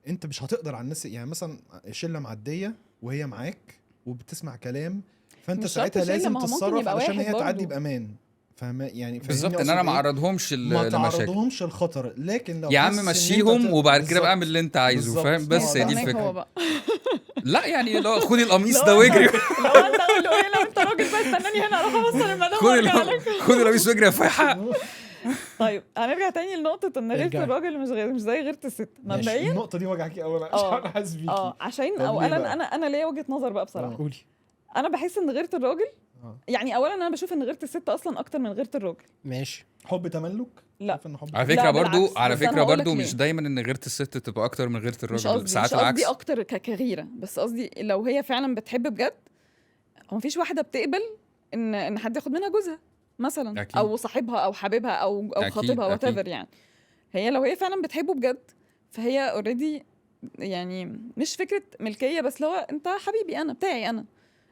انت مش هتقدر على الناس. يعني مثلا شله معديه وهي معاك وبتسمع كلام، فانت مش شرط ساعتها شلة، لازم ما هو ممكن تتصرف يبقى علشان واحد هي تعدي برضو. بامان. فاهمه يعني؟ بالظبط فاهمني ان انا أقصد ما إيه؟ اعرضهمش ما لمشاكل. تعرضهمش الخطر. لكن لو يا حاسس عم إن أنت مشيهم وبعد كده بالظبط. بقى اعمل اللي انت عايزه بالظبط. فاهم. بس هي دي هناك الفكره. هو بقى. لا يعني لو خدي القميص لو ده أنت- واجري. لو انت قول له ايه، لو انت راجل بس استناني هنا اروح اوصل المدام وارجع لك. خدي القميص واجري يا فايحه. طيب هنرجع تاني لنقطه ان غيرة ارجعي. الراجل مش زي غيرة الست مبدئيا. النقطه دي وجعكي قوي اه. عشان حاسس بيكي. عشان طب ليه اولا بقى؟ انا ليا وجهه نظر بقى بصراحه. قولي. انا بحس ان غيرة الراجل آه. يعني اولا انا بشوف ان غيرة الست اصلا اكتر من غيرة الراجل. ماشي. حب تملك. لا. شايف إن حب على لا، فكره برضو بالعكس. على بس أنا فكره هقولك برضو ليه. مش دايما ان غيرة الست تبقى اكتر من غيرة مش الراجل. قصدي ساعات العكس. اكتر كغيرة، بس قصدي لو هي فعلا بتحب بجد، هو مفيش واحده بتقبل ان حد ياخد منها جوزها مثلا، أكيد. او صاحبها او حبيبها او أكيد، خطيبها وات أكيد. ايفر يعني. لو هي فعلا بتحبه بجد، فهي اوريدي يعني مش فكره ملكيه، بس لو انت حبيبي انا بتاعي انا،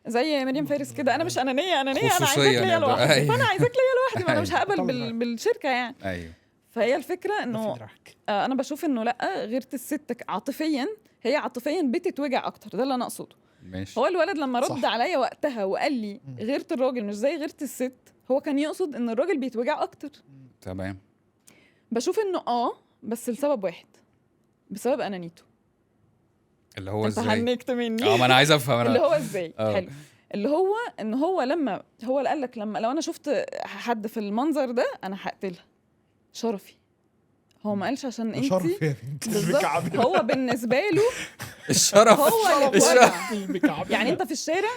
زي مريم فارس كده، انا مش انانيه، انا عايزاك خصوصية ليا يعني. لوحدي، أيوة. فانا عايزاك ليا لوحدي، ما انا مش أيوة. هقبل طبعاً. بالشركه يعني. ايوه فهي الفكره ده في انه دراعك. انا بشوف انه لا، غيرة الست عاطفيا، هي عاطفيا بتتوجع اكتر، ده اللي انا اقصده. ماشي. هو الولد لما رد صح. عليا وقتها وقال لي غيرة الراجل مش زي غيرة الست، هو كان يقصد ان الراجل بيتوجع اكتر. تمام. بشوف انه بس لسبب واحد، بسبب انانيته. اللي هو انت ازاي؟ هنكت مني. اه ما انا عايز افهم اللي انا. هو ازاي؟ حلو. اللي هو ان هو لما هو اللي قال لك لو انا شفت حد في المنظر ده انا هقتلها، شرفي. هو ما قالش عشان ده انتي شرف يا بنت بالظبط. البكعب. هو بالنسبه له الشرف. هو اللي الشرف. اتوجع. البكعب. يعني انت في الشارع،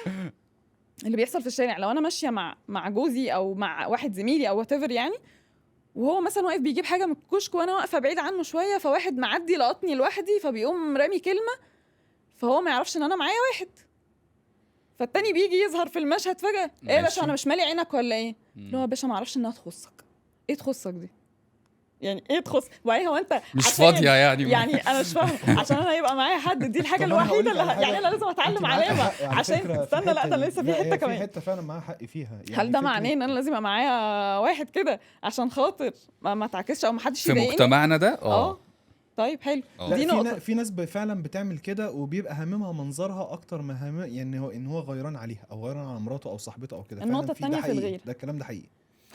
اللي بيحصل في الشارع، لو انا ماشيه مع جوزي او مع واحد زميلي او وات ايفر يعني، وهو مثلا واقف بيجيب حاجه من الكشك وانا واقفه بعيد عنه شويه، فواحد معدي لقطني لوحدي فبيقوم رامي كلمه، فهو ما يعرفش ان انا معايا واحد، فالتاني بيجي يظهر في المشهد فجاه، ايه يا باشا ماشي. انا مش مالي عينك ولا ايه؟ اللي هو يا باشا ما اعرفش انها تخصك. ايه تخصك دي؟ يعني ايه تخص؟ وبعدين هو انت مش عشان- فاضيه يعني. يعني انا مش فاهمه عشان انا يبقى معايا حد، دي الحاجه طب أنا هقول الوحيده لك على اللي حاجة. يعني انا لازم اتعلم أنت معاكي عليها حق على عشان فكرة في استنى، لا الحتة ده دي. لسه في لا، حته هي كمان. في حته فعلا معاها حق فيها. هل ده فكرة- معناه ان انا لازم يبقى معايا واحد كده عشان خاطر ما تعكسش او ما حدش في يضايقني؟ مجتمعنا ده طيب حلو. آه. لا، دي في نقطه. في ناس فعلا بتعمل كده وبيبقى هاممها منظرها اكتر ما هامم يعني ان هو غيران عليها او غيران على مراته او صاحبته او كده. النقطة فعلاً ده التانية في حقيقي. الغير. ده الكلام ده حقيقي.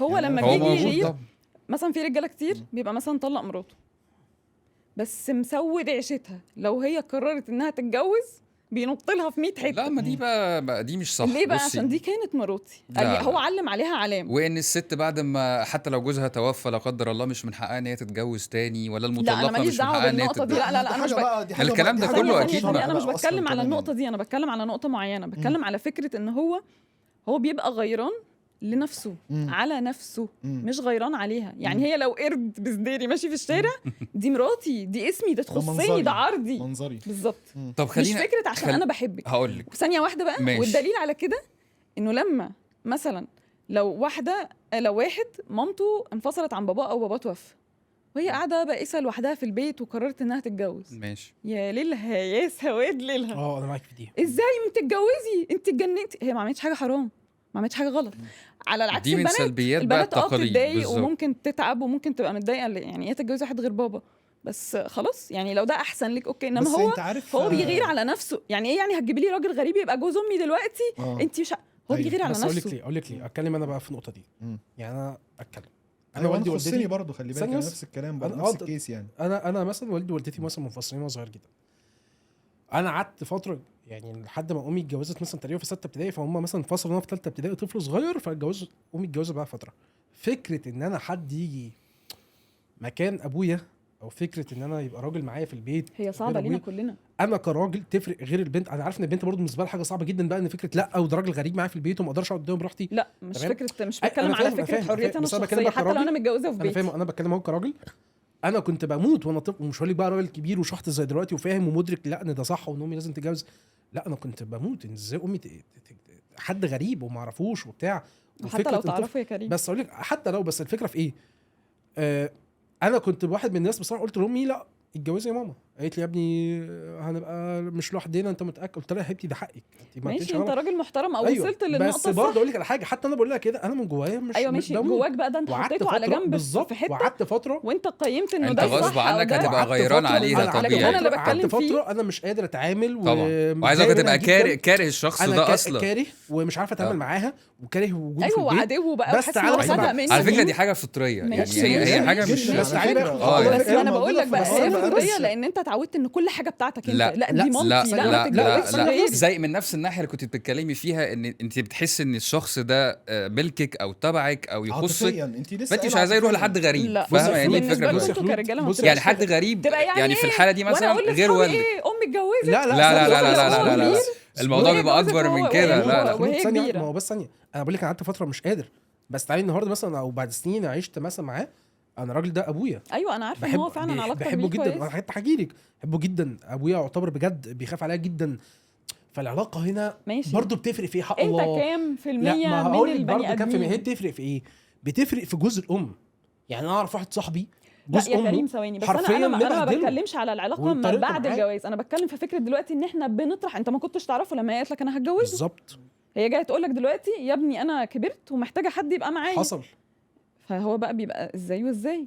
هو يعني لما أنا هو بيجي موجود يغير طبعا. مثلا، في رجاله كتير بيبقى مثلا طلق مراته بس مسود عيشتها، لو هي قررت انها تتجوز بينط لها في 100 حته. لا ما دي بقى دي مش صح. ليه بقى؟ بصي، عشان دي كانت مراتي، لا، يعني لا. هو علم عليها علامه. وان الست بعد ما حتى لو جوزها توفى لا قدر الله مش من حقها ان هي تتجوز تاني، ولا لا انا المطلقه ماليش مش من دعوه حقها ان هي بالنقطه دي، لا لا لا انا مش الكلام ده دي كله حاجة أكيد مالهاش ما- انا مش علاقة أصلاً بتكلم على كمان النقطه دي، انا بتكلم على نقطه معينه، بتكلم على فكره ان هو بيبقى غيران لنفسه، على نفسه، مش غيران عليها. يعني هي لو قرد بزديري ماشي في الشارع، دي مراتي، دي اسمي، ده تخصني، منظري. ده عرضي منظري. بالظبط. طب مش خلينا فكره عشان انا بحبك. هقول لك ثانيه واحده بقى، ماشي. والدليل على كده انه لما مثلا لو واحد مامته انفصلت عن باباه او باباه توفى، وهي قاعده بائسه لوحدها في البيت وقررت انها تتجوز، ماشي. يا ليلها يا سواد ليلها، انا معاك في دي. ازاي تتجوزي؟ انت اتجننتي. هي ما عملتش حاجه حرام، ما عملتش حاجه غلط. على العكس دي من البنات سلبيات بقى البنات التقاليد بتتضايق بالظبط. وممكن تتعب وممكن تبقى متضايقه، يعني هي تتجوز واحد غير بابا، بس خلاص يعني لو ده احسن لك اوكي، انما بس هو انت عارف هو بيغير على نفسه. يعني ايه يعني هتجيبي لي راجل غريب يبقى جوز امي دلوقتي؟ انت مش هو أيوة. بيغير على بس اقول نفسه. لك اتكلم انا بقى في النقطه دي. يعني انا اتكلم، انا والدي والدتي والدتي برضه خلي بالك ثانية بس. نفس الكلام برضه، أنا- نفس آه، الكيس يعني. انا مثلا والدي ووالدتي مثلا منفصلين وانا صغير جدا. انا قعدت فتره يعني لحد ما امي اتجوزت مثلا تقريبا في 6 ابتدائي، فهم مثلا انفصلوا وانا في 3 ابتدائي، طفل صغير، فاتجوز امي اتجوزت بقى فتره. فكره ان انا حد يجي مكان ابويا، او فكره ان انا يبقى راجل معايا في البيت هي غير صعبه أبويا، لينا كلنا. انا كراجل تفرق غير البنت. انا عارف ان البنت برضه بالنسبه لها حاجه صعبه جدا بقى، ان فكره لا وده راجل غريب معايا في البيت وما اقدرش اقعد قدامه براحتي. لا مش تمام؟ فكره، مش أنا بتكلم على فاهم، أنا فكره فاهم، حريتي انا بس أنا الشخصيه بكلمك حتى لو كراجل. انا متجوزه في انا فاهم، بيتي. انا بتكلم اهو كراجل. انا كنت بموت وانا طفل، ومش هقول لك بقى راجل كبير وشحط زي دلوقتي وفاهم ومدرك لا ان ده صح وان امي لازم تتجوز. لا انا كنت بموت ان ازاي امي حد غريب وما اعرفوش وبتاع. حتى لو وفكرة تعرفوا يا كريم. بس اقول لك حتى لو، بس الفكره في ايه؟ انا كنت واحد من الناس بصراحه قلت لامي لا اتجوزي يا ماما. قالت لي يا ابني هنبقى مش لوحدنا، انت متاكد؟ قلت لها يا حبيبتي ده حقك، انت ما ماشي قلتيش انت غلط. راجل محترم او أيوة. وصلت للنقطه بس الصح. برضه اقول لك على حاجه، حتى انا بقول لها كده انا من جوايا مش ايوه مش ماشي، بموت. جواك بقى ده انت وقعدت حطيته على فترة جنب بالظبط، في حته وقعدت فتره وانت قيمت انه انت ده غصب الصح أو عنك ده- هتبقى وقعدت غيران فترة- عليها أنا قعدت طبيعي. أنا اللي فترة- قعدت بتكلم فيه. فتره انا مش قادر اتعامل طبعا، وعايزك تبقى كاره الشخص انا ده اصلا. كاره ومش عارف اتعامل معاها وكاره وجودي في ايوه البيت. وعدو بقى بس وحاسس ان هو تعالى خدها بقى. مني. على فكره دي حاجه فطريه، يعني ماشي، هي ماشي، حاجه ماشي، مش بس تعالى بقى. بس يعني انا بقول لك بقى هي موجودة في فطريه بس- لان انت اتعودت ان كل حاجه بتاعتك انت. لا لا دي لا، مامتي، لا لا لا ما لا, تتجوزش لا. غيري. زي من نفس الناحيه اللي كنت بتتكلمي فيها ان انت بتحس ان الشخص ده ملكك او تبعك او يخصك، عاطفيا انت لسه فانت مش قايلة عايزاه يروح عاطفياً. لحد غريب. لا فاهمه يعني بالنسبه الفكره لكم كلها؟ انتوا كرجاله ما بص، بتبقاش يعني حد كده. غريب تبقى يعني في الحاله دي وانا مثلا اقول غير لاصحابي والدك. ايه امي اتجوزت. لا لا لا لا لا لا لا لا كبير. الموضوع وهي بيبقى اتجوزت اكبر من وهو- كده. وهي- لا لا وهي ثانية، كبيرة. ما هو بس ثانيه، انا بقول لك انا قعدت فتره مش قادر، بس تعالي النهارده مثلا او بعد سنين عشت مثلا معاه، انا الراجل ده ابويا. ايوه انا عارفه ان هو فعلا علاقته بحبه بيه جدا، كويس. انا حتى هحكي لك بحبه جدا. ابويا يعتبر بجد بيخاف عليا جدا، فالعلاقه هنا ماشي. برضو بتفرق في حق انت الله. كام في لا المية ما من هقول لك البني برضو كام في المية، هي ادمين؟ بتفرق في ايه؟ بتفرق في جزء الام. يعني انا اعرف واحد صاحبي لا جزء يا كريم امه ثواني بس حرفياً انا ما مبهدله. بتكلمش على العلاقه ما وطريقته بعد معاه. الجواز، انا بتكلم في فكره دلوقتي ان احنا بنطرح. انت ما كنتش تعرفه لما هي قالت لك انا هتجوزه، بالظبط هي جايه تقول لك دلوقتي يا ابني انا كبرت ومحتاجه حد يبقى معايا، حصل. فهو بقى بيبقى ازاي وازاي؟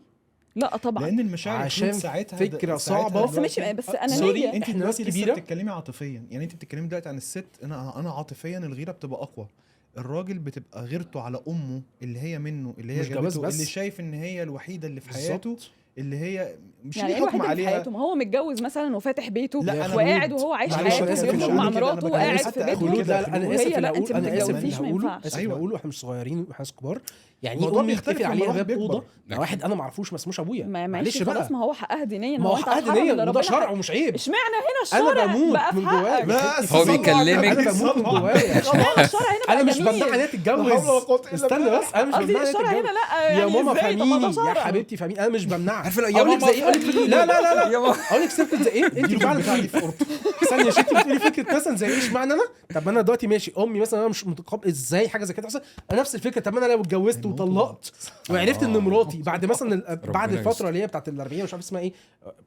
لا طبعا لان المشاعر عشان المفروض ساعتها فكرة ساعتها صعبة. بس ماشي، دلوقتي- بس انا سوري، ليا انت إحنا دلوقتي ناس لسه كبيرة. بتتكلمي عاطفيا، يعني انت بتتكلمي دلوقتي عن الست. انا عاطفيا الغيره بتبقى اقوى. الراجل بتبقى غيرته على امه اللي هي منه، اللي هي مش جواز جابته، بس. اللي شايف ان هي الوحيده اللي في بالظبط. حياته، اللي هي مش يعني ليه ايه حكم واحد في عليها. حياته؟ ما هو متجوز مثلا وفاتح بيته لا، أنا وقاعد خلود. وهو عايش معلش، أنا حياته آسف بيخرج إن مع أقول كده، مراته أنا وقاعد بتكلم في حتى بيته خلود، لا لا انا وهي اسف لا، اللي أنت اقول، انا اسف اللي متجوزيش، ما هقوله، ينفعش. اسف اللي هقوله، احنا مش صغيرين واحنا ناس كبار. يعني الموضوع امي بيختلف تقفل لما عليها الواحد باب بيكبر. اوضه مع واحد انا ما اعرفوش ما اسموش ابويا. ما معلش معلش خلاص، بقى، ما هو حقها دينيا، ما هو أنت حق الحرم دينيا اللي وده ربنا شرع ومش عيب. اشمعنى هنا انا الشرع بموت بقى في من جوايا. حقك؟ بس هو بيكلمك. انا بموت من جوايا. اشمعنى الشرع هنا بقى انا مش جميل؟ بمنعها ان هي لا حول ولا تتجوز. قوة إلا استنى بالله. بس، انا مش قصدي بمنعها ان هي الشرع هنا تتجوز. لا يا يعني ماما إزاي؟ طب ما ده فهميني، يا شرع. حبيبتي فهميني، انا مش بمنعها. عارفه يا اقول لك ماما زي ايه؟ لا لا لا لا يا ماما اقول لك سيبك زي ايه؟ انت فعلا بتاعتي في اوضتي. ثانيه يا ستي، بتقولي فكره مثلا زي ايه؟ اشمعنى انا؟ طب انا دلوقتي ماشي امي مثلا انا مش متقبل ازاي حاجه زي كده تحصل. انا نفس الفكره. طب انا لو اتجوزت وطلقت وعرفت ان مراتي بعد مثلا بعد ربنا الفتره اللي هي بتاعت ال 40 مش عارف اسمها ايه،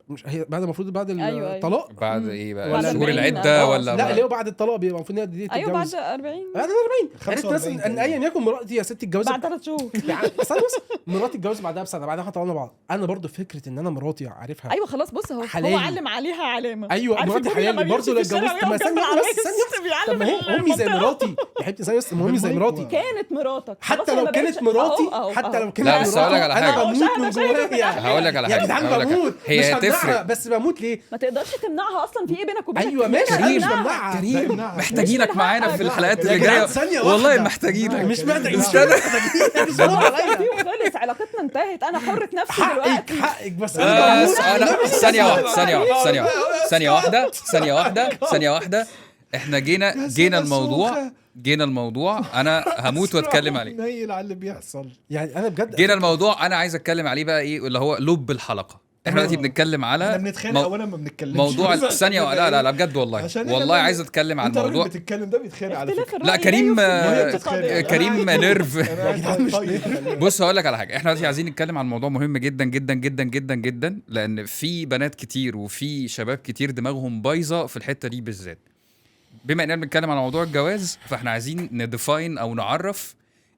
مش هي بعد المفروض بعد أيوة. الطلاق بعد ايه بقى ولا شهور 40 العده آه. ولا لا اللي هو بعد الطلاق بيبقى المفروض ان هي دي ايوه بعد تتجوز 40 بعد ال 40. عرفت 45 مثلا ان تقريباً. ايا يكن مراتي يا ستي اتجوزت بعد 3 شهور. استنى بس، مراتي اتجوزت بعدها بسنه، بعدها احنا طلعنا بعض. انا برضو فكره ان انا مراتي عارفها. ايوه خلاص بص هو حلالي. علم عليها علامه. ايوه عارف مراتي الدنيا حلالي لما برضه لو بيمشي في الشارع اتجوزت. ما ويقف ثانيه جنب بس، ثانيه العرايس بس. طب بيعلم ما هي امي زي المنطقة. مراتي يا حبيبتي، ثانيه بس، ما امي زي مراتي. كانت مراتك خلاص حتى هي لو ما كانت بقتش- مراتي أهو. حتى لو كانت لا، بس هقول لك على انا حاجة. بموت من جوايا. هقول لك على يا حاجه جدعان هقول لك بموت، هي مش همنعها، هتفرق. بس بموت ليه؟ ما تقدرش تمنعها اصلا، في ايه بينك وبينك؟ ايوه ماشي، انا مش بمنعها. كريم امنعها. محتاجينك مش معانا في بالحق. الحلقات يا اللي جدعان جايه، ثانية والله واحدة. محتاجينك. مش محتاج، مش لا. محتاجين، مش صعب عليا. دي وخلص، علاقتنا انتهت، انا حرة نفسي حقك دلوقتي. حقك، بس انا بس بموت. انا ثانيه واحده احنا جينا الموضوع انا هموت واتكلم عليه. نيل على اللي بيحصل. يعني انا بجد جينا الموضوع انا عايز اتكلم عليه بقى ايه اللي هو لب الحلقه. احنا دلوقتي بنتكلم احنا على بنتخانق اولا ما بنتكلمش. موضوع بس ثانيه. عشان لا نبقى بجد والله عشان إحنا والله بن- عايز اتكلم عن انت راجل موضوع. بتتكلم ده بيتخانق على اختلاف فكره. لا الرأي كريم لا يفسد بتتخانق. القضية. كريم نيرف. انا قاعد طيب. بص هقول لك على حاجه. احنا دلوقتي عايزين نتكلم عن موضوع مهم جدا جدا جدا جدا جدا، لان في بنات كتير وفي شباب كتير دماغهم بايظه في الحته دي بالذات. بما اننا بنتكلم على موضوع الجواز، فاحنا عايزين نديفاين او نعرف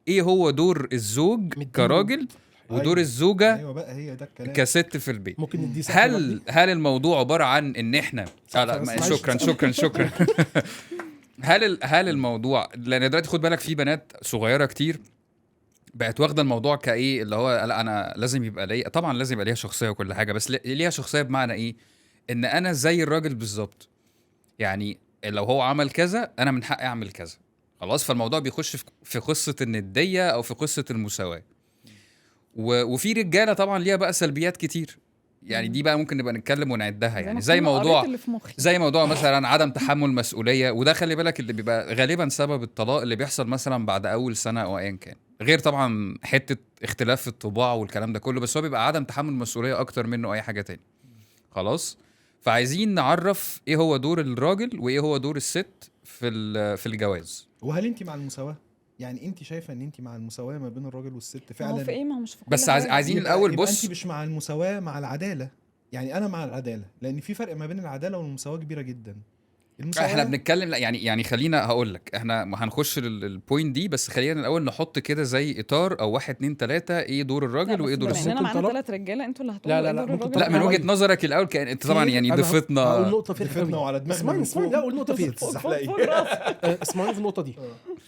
ايه هو دور الزوج كراجل ودور أيوة. الزوجه ايوه بقى هي ده الكلام. كست في البيت. ممكن ندي سقف هل الموضوع عباره عن ان احنا شكرا هل الموضوع، لان دلوقتي خد بالك في بنات صغيره كتير بقت واخده الموضوع كايه اللي هو لا انا لازم يبقى ليا، طبعا لازم يبقى ليها شخصيه وكل حاجه، بس ليها شخصيه بمعنى ايه؟ ان انا زي الراجل بالظبط. يعني لو هو عمل كذا انا من حقي اعمل كذا، خلاص. فالموضوع بيخش في قصه النديه او في قصه المساواه. وفي رجاله طبعا ليها بقى سلبيات كتير، يعني دي بقى ممكن نبقى نتكلم ونعدها. يعني زي موضوع مثلا عدم تحمل مسؤوليه، وده خلي بالك اللي بيبقى غالبا سبب الطلاق اللي بيحصل مثلا بعد اول سنه او ايا كان، غير طبعا حته اختلاف في الطباع والكلام ده كله، بس هو بيبقى عدم تحمل مسؤوليه اكتر منه اي حاجه تاني. خلاص. فعايزين نعرف ايه هو دور الراجل وايه هو دور الست في الجواز. وهل انت مع المساواه؟ يعني انت شايفه ان انت مع المساواه ما بين الراجل والست فعلا؟ هو في ايه؟ ما هو مش في كل بس حاجة. عايزين الاول يبقى بص. انت مش مع المساواه، مع العداله. يعني انا مع العداله، لان في فرق ما بين العداله والمساواه كبيره جدا. احنا بنتكلم لا يعني خلينا هقول لك احنا هنخش البوينت دي، بس خلينا الاول نحط كده زي اطار او 1 2 3 ايه دور الراجل وايه دور الست. انا معانا طلاق. 3 رجاله، انتوا اللي هتقولوا لا، إيه لا، دور ممكن الراجل لا من طبعاً. وجهه نظرك الاول كان انت طبعا يعني أنا ضفتنا هقول نقطه في ضفتنا وعلى دماغنا اسمعني لا اقول نقطه فيه. تزحلقي. اسمعني في النقطه دي.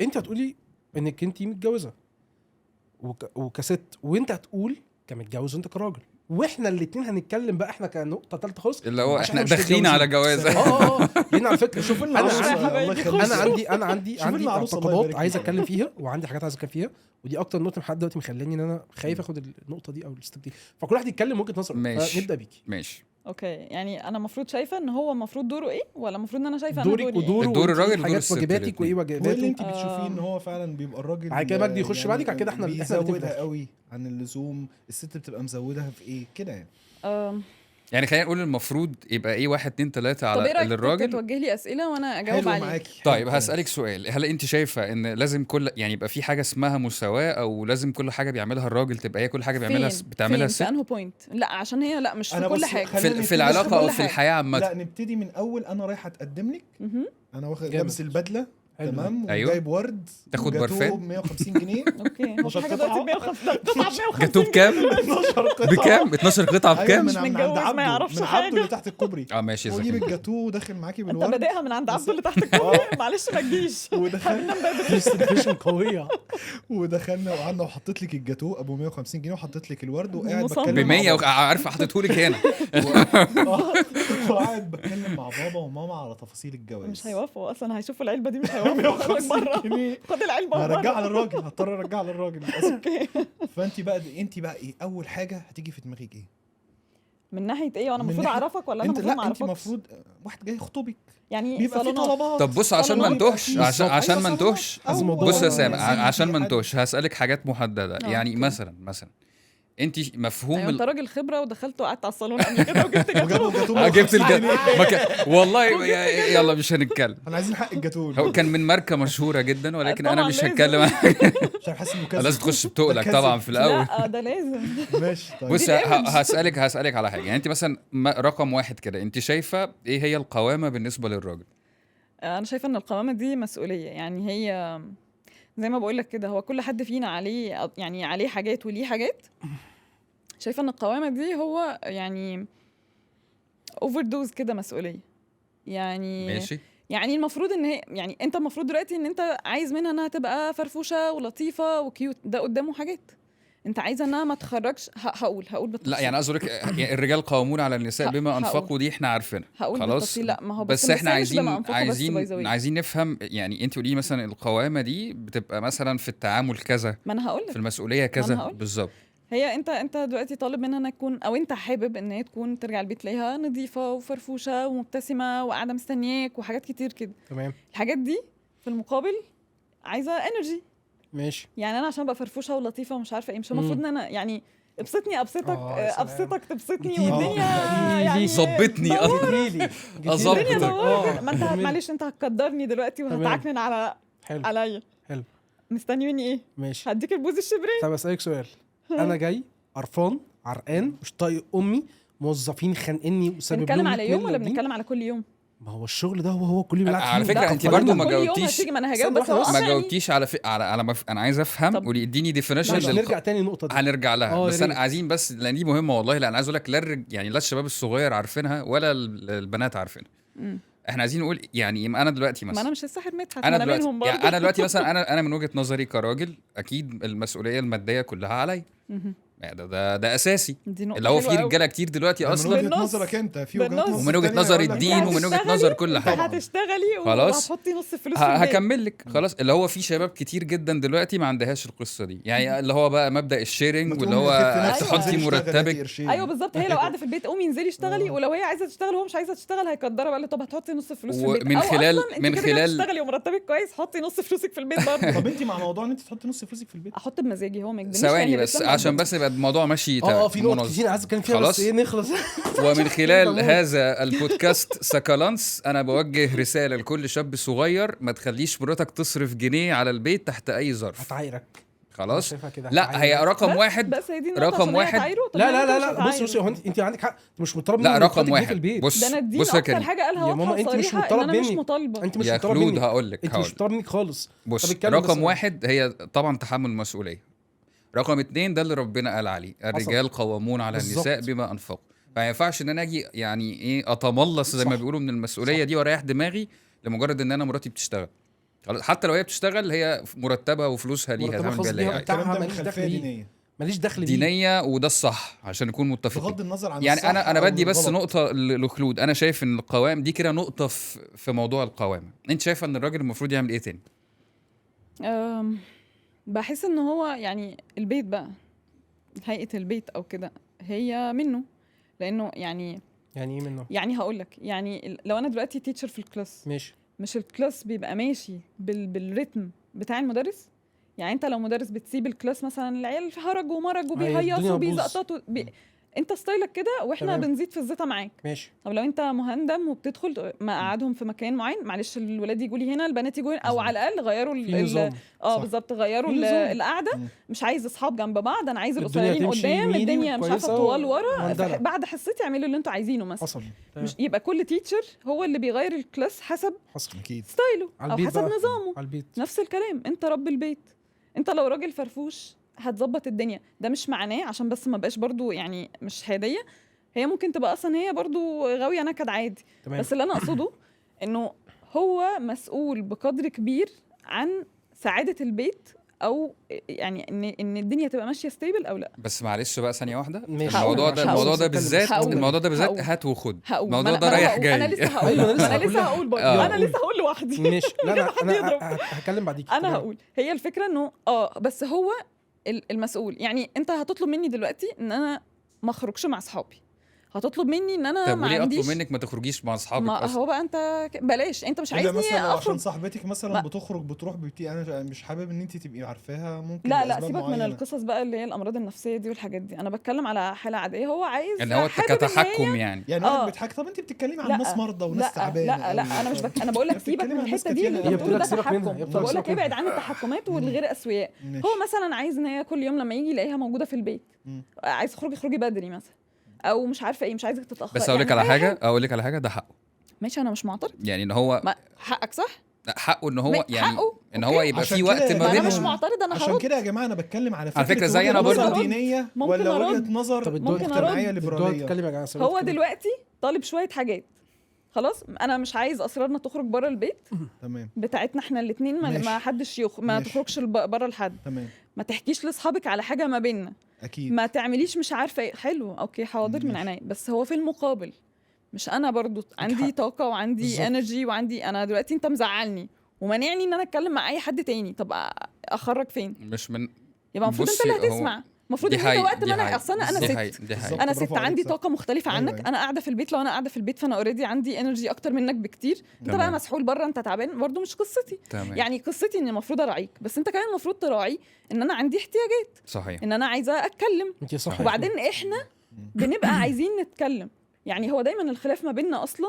انت هتقولي انك انت متجوزه وكست، وانت هتقول كمتجوز وانت كراجل، واحنا الاثنين هنتكلم بقى احنا كنقطه ثالثه خالص اللي هو عشان احنا مش داخلين متجوزين. على جواز. لان على فكره شوف لنا عروسة، الله يخليك. انا عندي شوف لنا عروسة، الله اعتقادات يبارك عايز فيك. اتكلم فيها، وعندي حاجات عايز اتكلم فيها، ودي اكتر نقطه لحد دلوقتي مخلاني ان انا خايف اخد النقطه دي او الستيب دي، فكل واحد يتكلم وجهه نظره. ماشي. نبدا بيكي. ماشي. اوكي، يعني انا المفروض شايفه ان هو المفروض دوره ايه، ولا المفروض ان انا شايفه انا دورك دوري إيه؟ ودوره الدور الراجل وإنتي ودور حاجات الست واجباتك الاتنين. وايه وايه اللي واجباته. انت بتشوفيه ان هو فعلا بيبقى الراجل بعد كده مجدي يخش بعدك، بعد كده احنا الاتنين بيزودها في قوي عن اللزوم، الست بتبقى مزودها في ايه كده يعني. يعني خلينا نقول المفروض يبقى ايه 1 2 3 طب ايه على رايك للراجل. توجه لي اسئله وانا اجاوب حلو عليها؟ معاكي. طيب حلو. هسألك سؤال، هل انت شايفة ان لازم كل يعني يبقى في حاجة اسمها مساواة، او لازم كل حاجة بيعملها الراجل تبقى هي كل حاجة بتعملها فين الست؟ في انه بوينت؟ لا عشان هي لا مش في أنا كل بص، حاجه. خلينا في نبتدي العلاقة او كل في حاجة. الحياة عامة. لا نبتدي من اول. انا رايح اتقدم لك، مهم. انا واخد جامد. لابس البدله حلو. تمام، أيوة. وجايب ورد، تاخد وجاتوه برفان. ب 150 جنيه. اوكي، هو في 12 حاجه قطعة. دلوقتي 150 جاتوه بكام؟ 12 قطعه بكام؟ 12 قطعة أيوة، بكام؟ من عند متجوز ما عبده، يعرفش من حاجة. عبده اللي تحت الكوبري. ماشي يا واجيب زكي. الجاتوه وداخل معاكي انت بالورد. بادئها من عند عبده اللي تحت الكوبري. معلش ما تجيش. ديستريبيوشن قويه. ودخلنا وقعدنا وحطيت لك الجاتوه ابو 150 جنيه وحطيت لك الورد، وقاعد مصمم. بتكلم ب مع 100 بابا. عارف حطيتهولك هنا. وقاعد بتكلم مع بابا وماما على تفاصيل الجواز. مش هيوافقوا اصلا، هيشوفوا العلبه دي مش هيوافقوا. خرج بره، خد العلبه هرجعها بره. للراجل، هضطر ارجعها للراجل للاسف. اوكي، فانت بقى ايه اول حاجه هتيجي في دماغك ايه؟ من ناحيه ايه؟ وانا من المفروض ناحية- اعرفك ولا انا انت المفروض ما لا انت اعرفكش؟ المفروض واحد جاي يخطبك يعني بيبقى في صالونات. طلبات. طب بص عشان ما نتوهش، عشان ما نتوهش. بص يا سامع، عشان ما نتوهش هسألك حاجات محددة. يعني أوكي. مثلا انت مفهوم ايوه، انت راجل خبره ودخلت وقعدت على الصالون قبل كده وجبت جاتوه. جبت والله يلا مش هنتكلم. احنا عايزين حق هو الجاتوه. كان من ماركة مشهورة جدا، ولكن انا طبعاً مش لازم. هتكلم مش عارف، حاسس انه كذب. لازم تخش بتقلك كذب. طبعا في الاول. لا ده لازم. ماشي طيب. بص دي الإيمج. هسألك على حاجة. يعني انت مثلا رقم 1 كده، انت شايفة ايه هي القوامة بالنسبة للراجل؟ انا شايفه ان القوامه دي مسؤوليه. يعني هي زي ما بقول لك كده، هو كل حد فينا عليه يعني عليه حاجات وليه حاجات. شايفه ان القوامه دي هو يعني اوفر دوز كده مسؤوليه. يعني ماشي. يعني المفروض ان هي يعني انت المفروض دلوقتي ان انت عايز منها انها تبقى فرفوشه ولطيفه وكيوت، ده قدامه حاجات انت عايزه انها ما تخرجش. هقول بالتفصيل. لا يعني قصدك يعني الرجال قوامون على النساء بما هقول. انفقوا، دي احنا عارفينها هقول خلاص. بالتفصيل. لا ما هو بس احنا هي مش بما عايزين أنفقوا بس by the way. عايزين نفهم، يعني انت قولي لي مثلا القوامه دي بتبقى مثلا في التعامل كذا، ما انا هقول في لك. المسؤوليه كذا هقول. بالظبط. هي انت دلوقتي طالب منها انها تكون، او انت حابب ان هي تكون ترجع البيت تلاقيها نظيفه وفرفوشه ومبتسمه وقاعده مستنياك وحاجات كتير كده. تمام الحاجات دي في المقابل عايزه انرجي. ماشي. يعني انا عشان ابقى فرفوشه ولطيفه ومش عارفه ايه، مش المفروض ان انا يعني ابسطني ابسطك يا سلام. ابسطك تبسطني جديد. والدنيا يعني ظبطني جديلي أظبط. الدنيا نورت. ما انت جميل. معلش انت هتقدرني دلوقتي وهتعكنن حلو عليا. حلو. مستني مني ايه؟ ماشي. هديك البوز الشبرين. طب اسالك سؤال، انا جاي قرفان عرقان مش طايق امي، موظفين خانقني وسبب بنتكلم على يوم ولا بنتكلم على كل يوم؟ ما هو الشغل ده هو كل يوم بيلعب على فيه. فكرة لا، انت طب برضو خلينا- ما كل يوم جاوبتيش. هتيجي، ما انا هجاوب استنى بس هو واحدة بس. ما أصلاً يعني جاوبتيش على انا عايز افهم، طب. قولي اديني ديفينيشن ماشي نرجع تاني النقطه دي. هنرجع لها. يا بس انا ريت. عايزين بس، لان دي مهمه والله. لا انا عايز اقول لك يعني لا الشباب الصغير عارفينها ولا البنات عارفينها. مم. احنا عايزين نقول يعني انا دلوقتي ما مثلا، انا مش الساحر مدحت، انا انا دلوقتي منهم يعني برضه. انا دلوقتي مثلا انا من وجهه نظري كراجل اكيد المسؤوليه الماديه كلها عليا. مهم. يعني ده اساسي، دي نقطة اللي هو حلوة في أوي. رجاله كتير دلوقتي من اصلا، وجهة بالنص. نظرك انت في وجهات بالنص. نظر ومن وجهه تانية نظر يقول لك الدين لا. ومن وجهه نظر كل انت حاجه. هتشتغلي خلاص. وهتحطي نص الفلوس في البيت. هكمل لك خلاص. اللي هو في شباب كتير جدا دلوقتي ما عندهاش القصه دي، يعني اللي هو بقى مبدا الشيرنج واللي هو تحطي مرتبك. ايوه بالظبط. هي لو قاعده في البيت قومي انزلي اشتغلي، ولو هي عايزه تشتغل وهو مش عايزه تشتغل هيقدرها بقى. طب هتحطي نص الفلوس في البيت، ومن أو خلال- أصلاً من انت كده خلال- بتشتغلي ومرتبك كويس، حطي نص فلوسك في البيت برضه. طب انت مع موضوع ان انت تحطي نص فلوسك في البيت؟ احط بمزاجي، هو ما يجبرنيش. ثواني يعني بس الإسلام عشان موجود. بس يبقى الموضوع ماشي في نقطه منظم. كتير عايز اتكلم فيها خلاص. بس ايه نخلص. ومن خلال هذا البودكاست سكالانس انا بوجه رساله لكل شاب صغير: ما تخليش مراتك تصرف جنيه على البيت تحت اي ظرف. هتعايرك. خلاص. شايفها كده لا هي هتعايرك. رقم بس- واحد. بس هي دي النقطة رقم عشان هي واحد. هتعايره. طب لا ما لا أنت لا مش لا بص هتعايره. بص هو انت عندك حق، انت مش مطالب لا منك رقم مراتك تجيب واحد. في البيت. بص ده انا الدين بص يا اكتر كريم. حاجه قالها يا واضحه ماما انت مش وصريحه ان مطالب انا مش مني. مطالبه. انت مش يا مطالب خلود مني. هقول لك انت مش مطالب منك خالص. بص طب اتكلم رقم بس. واحد هي طبعا تحمل المسؤوليه. رقم اتنين ده اللي ربنا قال عليه: الرجال قوامون على بالظبط. النساء بما انفقوا. فما ينفعش ان انا اجي يعني ايه اتملص زي ما صح. بيقولوا من المسؤوليه دي واريح دماغي لمجرد ان انا مراتي بتشتغل. خلاص، حتى لو هي بتشتغل هي مرتبها وفلوسها ليها مرتبها تعمل خاص بيها اللي هي بيها عايزة. الكلام ده من ماليش دخل خلفيه بيه. دينيه ماليش دخل بيه. دينيه، وده الصح عشان نكون متفقين. بغض النظر عن يعني الصح انا أو بدي بس الغلط. نقطه لخلود. انا شايف ان القوام دي كده نقطه في موضوع القوامه. انت شايفه ان الراجل المفروض يعمل ايه تاني؟ بحس ان هو يعني البيت بقى، هيئه البيت او كده هي منه. لانه يعني يعني ايه منه؟ يعني هقول لك، يعني لو انا دلوقتي تيتشر في الكلاس، ماشي. مش الكلاس بيبقى ماشي بالريتم بتاع المدرس. يعني انت لو مدرس بتسيب الكلاس مثلا العيال هرج ومرج الدنيا وبيهيصوا هتبوظ. وبيزقططوا انت ستايلك كده واحنا تمام. بنزيد في الزيطه معاك. ماشي. طب لو انت مهندم وبتدخل ما قعدهم في مكان معين، معلش الولاد يجوا لي هنا البنات يجوا هنا، او بالظبط. على الاقل غيروا في نظام. صح. بالظبط غيروا في نظام. القعده. مم. مش عايز اصحاب جنب بعض، انا عايز الدنيا القصيرين تمشي قدام، يميني الدنيا مش عارفه وكويسة الطوال ورا. ومندلة. بعد حصتي اعملوا اللي انتوا عايزينه مثلا. حصل. مش يبقى كل تيتشر هو اللي بيغير الكلاس حسب حصل. اكيد ستايله على او البيت حسب بقى. نظامه. على البيت. نفس الكلام، انت رب البيت. انت لو راجل فرفوش هتظبط الدنيا. ده مش معناه عشان بس ما بقاش برضو يعني مش هديه، هي ممكن تبقى اصلا هي برضو غاويه نكد عادي. تمام. بس اللي انا اقصده انه هو مسؤول بقدر كبير عن سعاده البيت، او يعني ان الدنيا تبقى ماشيه ستيبل او لا. بس معلش بقى ثانيه واحده. ماشي. الموضوع ده هقول. الموضوع ده هقول. بالذات هقول. الموضوع ده بالذات هقول. هات وخد. هقول. الموضوع ما ده أنا رايح هقول. جاي. انا لسه هقول. أيوة، أنا لسه انا هقول لسه لها. هقول برضه. يلا. انا لسه هقول لوحدي. ماشي. لا لا حد يضرب. انا هتكلم بعديك. انا تمام. هقول هي الفكره انه بس هو المسؤول. يعني انت هتطلب مني دلوقتي ان انا ما اخرجش مع اصحابي، هتطلب مني ان انا طب ما وليه عنديش. اطلب منك ما تخرجيش مع اصحابك ما اصلا؟ هو بقى انت بلاش، انت مش الا عايزني مثلا لو عشان اخرج. صاحبتك مثلا ما- بتخرج بتروح بيوتي، انا مش حابب ان انت تبقي عارفاها، ممكن لا لأسباب سيبك من معينة. القصص بقى اللي هي الامراض النفسيه دي والحاجات دي. انا بتكلم على حاله عاديه، هو عايز ان هو حابب إن هي- كتحكم يعني. يعني واحد آه. بيضحك. طب انت بتتكلمي عن لا، ناس مرضى وناس لا تعبانه لا لا انا مش انا بقول لك سيبك بتتكلمي من عن ناس الحته دي كتير اللي أوي. هي انت بتقول بتقول لك ده سيبك منها. تحكم. هي بتقول لك بقول لك سيبك منها. ابعد عن التحكمات والغير اسوياء. ماشي. هو مثلا عايز ان هي كل يوم لما يجي يلاقيها موجوده في البيت، مم. عايز تخرجي بدري مثلا، او مش عارفه ايه، مش عايزك تتاخر. بس اقول لك يعني على أي حاجه، ده حقه. ماشي انا مش معترض. يعني ان هو ما حقك صح. لا، حقه ان هو يعني حقه. ان هو أوكي. يبقى عشان في وقت كده ما ما انا بينهم. مش معترض، انا عشان هرد. كده يا جماعه انا بتكلم على على فكرة زي وجهة أنا نظر برضو- دينيه ممكن ولا أرد. وجهه نظر طب الدول ممكن مجتمعيه أرد. الدول ليبراليه. تتكلم يا جماعه. هو دلوقتي طالب شويه حاجات، خلاص انا مش عايز اسرارنا تخرج بره البيت تمام بتاعتنا احنا الاثنين، ماشي. ما حدش ما ماشي. تخرجش بره لحد، تمام ما تحكيش لاصحابك على حاجه ما بيننا، اكيد ما تعمليش مش عارفه ايه. حلو اوكي حاضر من ماشي. عينيا، بس هو في المقابل مش انا برضو عندي حق. طاقه وعندي بالظبط. انرجي وعندي، انا دلوقتي انت مزعلني ومانعني ان انا اتكلم مع اي حد تاني، طب اخرج فين؟ مش من يبقى المفروض انت بصي، اللي هو هتسمع، المفروض دي ان انت حقيقة، وقت دي ما انا حقيقة، اصلا انا دي ست، حقيقة، دي حقيقة. بالظبط. انا برافو ست عليك، عندي صح. طاقه مختلفه أيوة، عنك، أيوة. انا قاعده في البيت، لو انا قاعده في البيت فانا اوريدي عندي انرجي اكتر منك بكتير، انت بقى تمام. مسحول بره، انت تعبان برضو، مش قصتي. تمام. يعني قصتي اني المفروض اراعيك، بس انت كمان المفروض تراعي ان انا عندي احتياجات، صحيح. ان انا عايزه اتكلم، انت صح. وبعدين احنا بنبقى عايزين نتكلم. يعني هو دايما الخلاف ما بيننا اصلا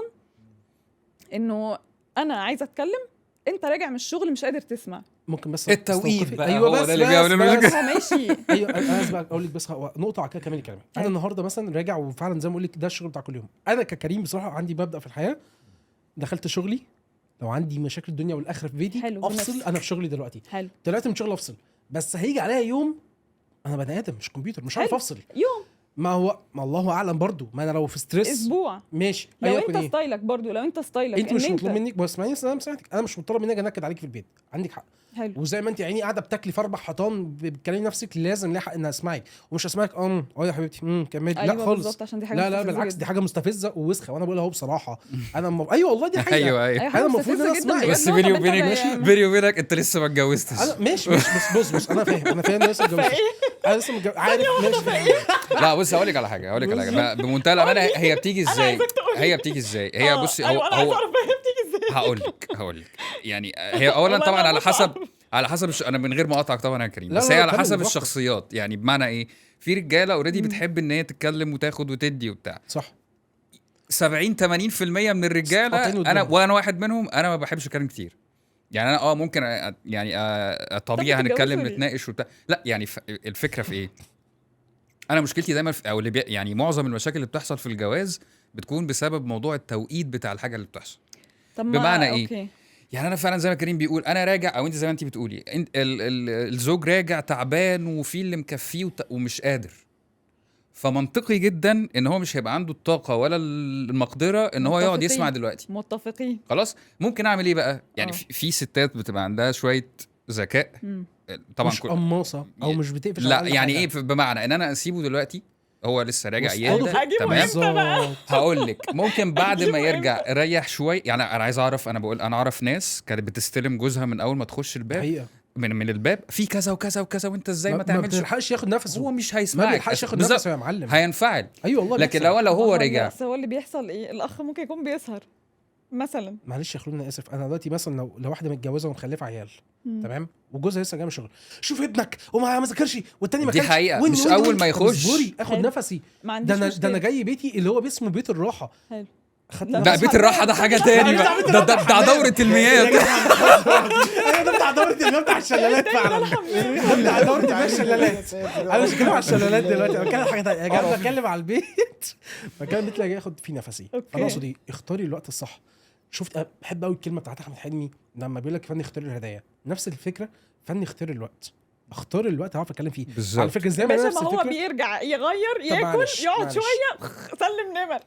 انه انا عايزه اتكلم، انت راجع من الشغل مش قادر تسمع. ممكن بس التوقيت أستوقفك. بقى ايوه هو بس ده اللي بيعمل بس- مشكلة. بس. هو ماشي. ايوه انا عايز بقى اقول لك بس نقطه على كده كمان كلامي. انا أيوة. النهارده مثلا راجع وفعلا زي ما بقول لك ده الشغل بتاع كل يوم. انا ككريم بصراحه عندي مبدا في الحياه، دخلت شغلي لو عندي مشاكل الدنيا والاخره في بيتي حلو، افصل. بنفس. انا في شغلي دلوقتي حلو طلعت من شغل افصل، بس هيجي عليا يوم انا بني ادم مش كمبيوتر، مش عارف حلو. افصل. يوم، ما الله اعلم برضو، ما انا لو في ستريس اسبوع، ماشي. لو أيا انت يكن إيه. ستايلك برضو، لو انت ستايلك انت مش إن مطلوب منك، بس اسمعيني انا سمعتك، انا مش مطالب منك انكد عليك في البيت، عندك حق. حلو وزي ما انت عيني قاعده بتاكلي في 4 حيطان بتكلمي نفسك، لازم ليها حق انها اسمعك، ومش اسمعك يا حبيبتي كملي. ايوه لا خالص، بالظبط، عشان دي حاجه لا مستفزة بالعكس، جدا. دي حاجه مستفزه ووسخه، وانا بقولها اهو بصراحه. انا ايوه والله دي حقيقه. ايوه ايوه. أيوة، حاجة انا المفروض ان انا مستفزة جداً اسمعك. بجد. بس هو بيني طب أنت وبينك بقى- بيني وبينك انت لسه ما اتجوزتش. انا ماشي بص انا فاهم انا لسه اتجوزت. انا لسه عارف ماشي. لا بص هقول لك على حاجه، بمنتهى الامانه، هي بتيجي ازاي؟ عايزك تقولي. هي بتيجي ازاي؟ هي بصي أيوة، أنا عايزة أعرف هي بتيجي إزاي. هقول لك يعني هي اولا والله طبعا أنا على مش حسب انا من غير ما اقطعك طبعا يا كريم، لا، بس لا، هي على كمل حسب براحتك. الشخصيات. يعني بمعنى ايه؟ في رجاله اوريدي بتحب ان هي تتكلم وتاخد وتدي وبتاع. صح 70-80% من الرجاله، قاطعين انا ودنهم. وانا واحد منهم، انا ما بحبش اتكلم كتير. يعني انا ممكن طبيعي طب هنتكلم بتتجوزوا ليه؟ نتناقش وبتاع. لا يعني الفكره في ايه؟ انا مشكلتي دايما او يعني معظم المشاكل اللي بتحصل في الجواز بتكون بسبب موضوع التوقيت بتاع الحاجه اللي بتحصل. طب ما بمعنى إيه؟ أوكي. يعني انا فعلا زي ما كريم بيقول، انا راجع، او انت زي ما انت بتقولي، الزوج راجع تعبان وفي اللي مكفيه ومش قادر، فمنطقي جدا ان هو مش هيبقى عنده الطاقه ولا المقدره ان هو يقعد يسمع متفقين. دلوقتي. متفقين. خلاص، ممكن اعمل ايه بقى؟ يعني آه. في ستات بتبقى عندها شويه ذكاء طبعا. مش قماصه او مش بتقفش لا على أي يعني حاجة. ايه؟ بمعنى ان انا اسيبه دلوقتي هو لسه راجع وسط- يهدى، أجيبه تمام. إمتى بقى؟ بالظبط. هقول لك ممكن بعد ما أجيبه يرجع ريح شويه. يعني انا عايز اعرف، انا اعرف ناس كانت بتستلم جوزها من اول ما تخش الباب، حقيقه من الباب، في كذا وكذا وكذا، وانت ازاي ما ما تعملش. بتلحقش ياخد نفسه، هو مش ما هيسمعك، بيلحقش ياخد بالظبط. نفسه يا معلم. هينفعل. ايوه والله لكن بيحصل. لو هو ما رجع، بس هو اللي بيحصل ايه؟ الاخ ممكن يكون بيسهر مثلا. معلش يا خلود انا اسف، انا دلوقتي مثلا لو واحده متجوزه ومخلفه عيال تمام، وجوزها لسه جاي من الشغل، شوف ابنك وما ذاكرش والتاني ما دي كانش، حقيقة. وين- مش وين- أول وين. ما طب يخش. اصبري اخد حلو. نفسي. ما ده عنديش انا مشكلة. جاي بيتي اللي هو اسمه بيت الراحه. حلو. خدت لا، ده مش بيت الراحه ده حاجه تاني بقى. ده بتاع دوره المياه. ايوه ده بتاع دوره المياه بتاع الشلالات فعلا. ده بتاع دوره المياه الشلالات. انا مش بتكلم على الشلالات دلوقتي، انا بتكلم على حاجه ثانيه يا جماعه، بتكلم على البيت. مكان البيت اللي ياخد فيه نفسي. أوكي. انا اقصد ايه؟ اختاري الوقت الصح. شفت بحب قوي الكلمه بتاعت احمد حلمي لما بيقول لك فن اختار الهدايا، نفس الفكره، فن اختار الوقت. اختار الوقت اعرف اتكلم فيه. بالظبط. على فكره زي ما باشا أنا نفس ما هو الفكره. بيرجع يغير طب ياكل معلش، يقعد معلش. شويه سلم نمر.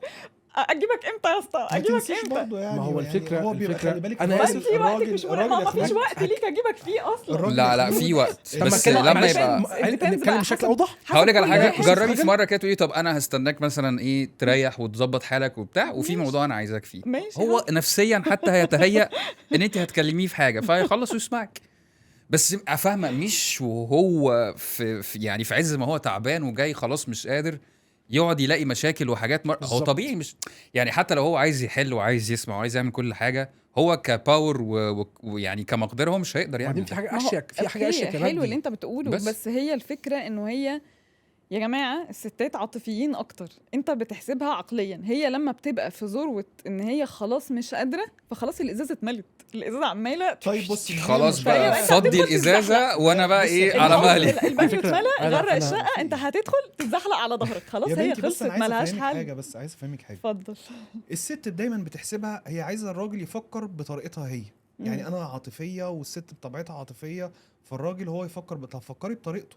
اجيبك امتى يا اسطى؟ ما اجيبك تنسيش امتى؟ برضه يعني ما هو يعني الفكرة- هو بيبقى الفكرة خلي بالك أنا الراجل- آسف. في وقت الراجل- مش الراجل ما يا فيش خلود- وقت ليك اجيبك فيه اصلا. الراجل لا يا لا خلود- في وقت، طب ما بس اتكلم لما معلش، يبقى نتكلم بشكل اوضح. هقول لك على حاجه. حسب كل جربي حاجة. في مره كده تقولي طب انا هستناك مثلا ايه تريح وتظبط حالك وبتاع، وفي ماشي. موضوع انا عايزاك فيه. ماشي. هو نفسيا حتى هيتهيأ ان انت هتكلميه في حاجه فهيخلص ويسمعك. بس يبقى فاهمه، مش وهو في يعني في عز ما هو تعبان وجاي خلاص مش قادر يقعد يلاقي مشاكل وحاجات هو بالظبط. طبيعي. مش يعني حتى لو هو عايز يحل وعايز يسمع وعايز يعمل كل حاجه، هو كباور ويعني كمقدره هو مش هيقدر وبعدين يعمل في ده. حاجه ما هو اشيك، في حاجه أوكي، اشيك يا حلو مجدي. اللي انت بتقوله، بس هي الفكره انه هي يا جماعه الستات عاطفيين اكتر، انت بتحسبها عقليا. هي لما بتبقى في ذروه ان هي خلاص مش قادره، فخلاص الازازه اتملت، الازازه عماله طيب بص خلاص فهي بقى بقى أنت فضي هتدخل الازازه وانا بقى بص ايه يا على خلود، مهلي. الباب على فكرة، اتملى، غرق أنا- الشقه، انت هتدخل تتزحلق على ظهرك، خلاص يا هي بنتي بس خلصت انا عايز ملهاش افهمك حل. حاجه، بس عايز افهمك حاجه. اتفضل. الست دايما بتحسبها هي عايزه الراجل يفكر بطريقتها هي. يعني انا عاطفيه والست بطبيعتها عاطفيه، فالراجل هو يفكر فكري بطريقته.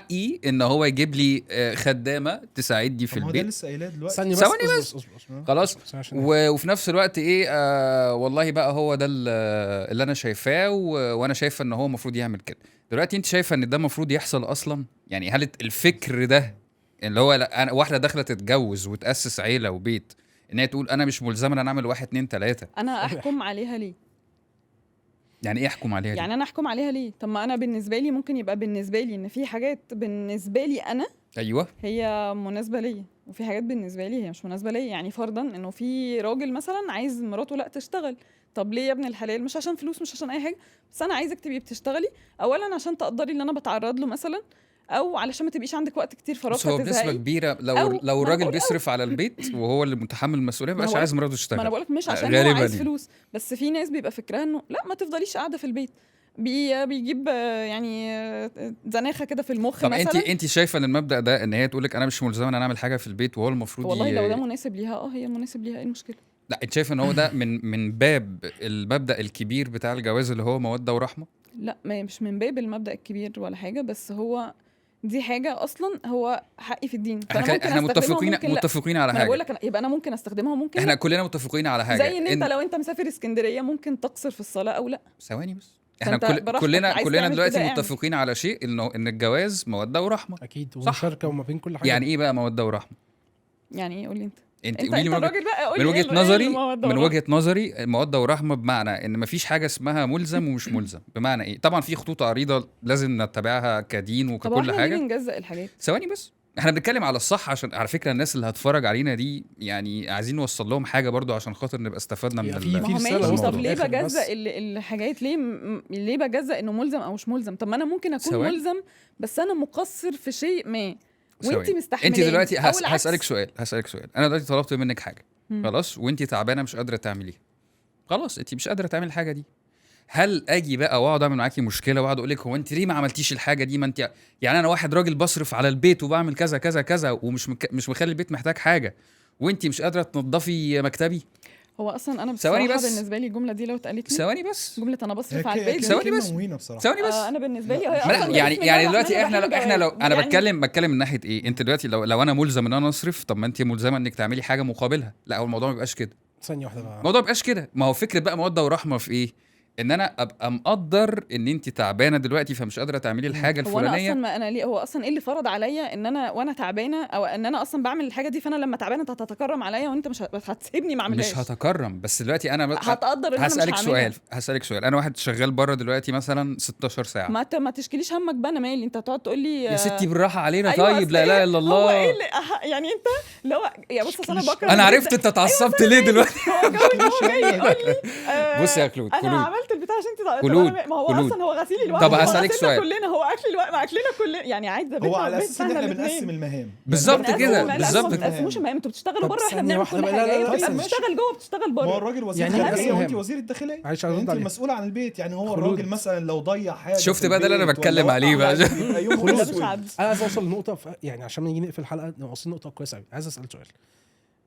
حقي ان هو يجيب لي خدامه تساعدني في طب ما هو ده البيت. لسه قايلاه دلوقتي. ثانيه بس ثواني اصبر. خلاص. عشان- عشان- وفي نفس الوقت ايه والله بقى هو ده اللي انا شايفاه وانا شايفه ان هو المفروض يعمل كده. دلوقتي انت شايفه ان ده المفروض يحصل اصلا؟ يعني هل الفكر ده اللي هو لا، أنا واحده داخله تتجوز وتاسس عيله وبيت، ان هي تقول انا مش ملزمه ان انا اعمل 1 2 3، انا احكم عليها ليه؟ يعني ايه احكم عليها يعني دي؟ انا احكم عليها ليه؟ طب ما انا بالنسبه لي ممكن يبقى بالنسبه لي ان في حاجات بالنسبه لي انا ايوه هي مناسبه ليا، وفي حاجات بالنسبه لي هي مش مناسبه ليا. يعني فرضا انه في راجل مثلا عايز مراته لا تشتغل، طب ليه يا ابن الحلال؟ مش عشان فلوس، مش عشان اي حاجه، بس انا عايزك تبقي بتشتغلي اولا عشان تقدري اللي انا بتعرض له مثلا، او علشان ما تبقيش عندك وقت كتير فراغ بس هو بنسبه فتزهقي. كبيره أو- لو ما أنا الراجل بقول بيصرف على البيت وهو اللي متحمل المسؤوليه، ما أنا مبقاش بقول- عايز مراته ما تشتغل. انا بقولك مش عشان هو غالباً عايز يعني. فلوس، بس في ناس بيبقى فكرها انه لا ما تفضليش قاعده في البيت، بيجيب يعني زناخه كده في المخ طب مثلا. انت شايفه ان المبدا ده ان هي تقول لك انا مش ملزمه ان انا اعمل حاجه في البيت وهو المفروض والله لو ده مناسب ليها هي مناسب ليها، ايه المشكله؟ لا انت شايف ان هو ده من باب المبدا الكبير بتاع الجواز اللي هو موده ورحمه؟ لا مش من باب المبدأ الكبير ولا حاجه، بس هو دي حاجه اصلا هو حقي في الدين، فانا ممكن احنا استخدمها وممكن لا. متفقين على ما انا بقول حاجه. لك يبقى انا ممكن استخدمها وممكن احنا لا. كلنا متفقين على حاجه زي ان انت لو انت مسافر اسكندريه ممكن تقصر في الصلاه او لا. ثواني بس، احنا فأنت براحتك، كلنا عايز كلنا تعمل دلوقتي كده اعمل. متفقين على شيء ان الجواز موده ورحمه. اكيد، صح. ومشاركه وما بين كل حاجه. يعني ايه بقى موده ورحمه؟ يعني ايه؟ قول لي انت. انت انت قولي لي من وجهه الراجل بقى قول من لي وجهه نظري من وجهه نظري موده ورحمه بمعنى ان مفيش حاجه اسمها ملزم ومش ملزم. بمعنى ايه؟ طبعا في خطوط عريضه لازم نتبعها كدين طب هو وككل احنا ليه حاجه. بنجزأ الحاجات؟ ثواني بس، احنا بنتكلم على الصح عشان على فكره الناس اللي هتفرج علينا دي يعني عايزين نوصل لهم حاجه برضو عشان خاطر نبقى استفدنا من يعني ال- في ما هو رسالة ماشي، وصلت طب في ليه الآخر بجزأ بس. الحاجات؟ ليه بجزأ انه ملزم او مش ملزم؟ طب ما انا ممكن اكون ثواني. ملزم بس انا مقصر في شيء ما وانت ثواني. مستحملاني. انت دلوقتي أو العكس. هسألك سؤال. انا دلوقتي طلبت منك حاجه مم. خلاص وانت تعبانه مش قادره تعمليها، خلاص انت مش قادره تعملي الحاجه دي، هل اجي بقى واقعد اعمل معاكي مشكله واقعد اقول لك هو انت ليه ما عملتيش الحاجه دي؟ ما انت يعني انا واحد راجل بصرف على البيت وبعمل كذا كذا كذا ومش مش مخلي البيت محتاج حاجه وانت مش قادره تنظفي مكتبي؟ هو اصلا انا ثواني بصراحه بس. بالنسبه لي الجمله دي لو اتقالت لي، ثواني بس جمله انا بصرف على البيت ثواني كلمة بس. مهينة بصراحة. ثواني بس. انا بالنسبه لي هي لا اصلا يعني بسم الله الرحمن دلوقتي احنا لو الرحيم انا يعني بتكلم من ناحيه ايه؟ انت دلوقتي لو انا ملزم ان انا اصرف، طب ما انت ملزمه انك تعملي حاجه مقابلها. لا هو الموضوع ما بيبقاش كده. ثانيه واحده بقى. الموضوع ما بيبقاش كده. ما هو فكره بقى موده ورحمه في ايه؟ ان انا ابقى مقدر ان انت تعبانه دلوقتي فمش قادره تعملي الحاجه هو انا اصلا الفلانيه. ما انا ليه هو اصلا ايه اللي فرض عليا ان انا وانا تعبانه او ان انا اصلا بعمل الحاجه دي، فانا لما تعبانه انت هتتكرم عليا وانت مش هتسيبني ما اعملهاش. مش هتكرم، بس دلوقتي انا هتقدر ان انا مش هعملها. هسألك سؤال. انا واحد شغال بره دلوقتي مثلا 16 ساعه. ما تشكيليش همك بقى، انا مالي؟ انت هتقعد تقول لي يا ستي بالراحه علينا. أيوة، طيب أصل لا اله إيه؟ الا هو الله. ايه اللي يعني انت لو يا بص أصل انا بكره انا البيت عرفت ده. انت اتعصبت ليه دلوقتي. هو جاي يقول لي بص يا خلود، انا خلود. عملت البتاع عشان انت خلود، ما هو خلود. اصلا هو غسيل الوقت. طب هسألك سؤال. كلنا هو اكل الوقت ما اكلنا كلنا يعني عادي ده هو بيتنا على والبيت اساس ان بتاعنا احنا الاتنين. بنقسم المهام. بالظبط بنقسم كده، المهام. بالظبط. ما تقسموش المهام، انتوا بتشتغلوا طب بره، احنا ثانية بنعمل واحدة كل بقى، لا، حاجه. لا، لا، انت ثانية. بتشتغل جوه بتشتغل ما هو بره. الراجل وزير يعني الداخلية نقسم وانت مهام. وزير الداخلية. عايش يعني ارد انت عليك. المسؤولة عن البيت. يعني هو خلود. الراجل مثلا لو ضيع حاجة شفت في بقى ده اللي أنا البيت بتكلم ولا عليه بقى. وقع حاجة، يبقى يوم ده أسود. مش عدل. انا عايز اوصل لنقطه يعني عشان نيجي نقفل الحلقه نوصل نقطه كويسه قوي. عايز اسال سؤال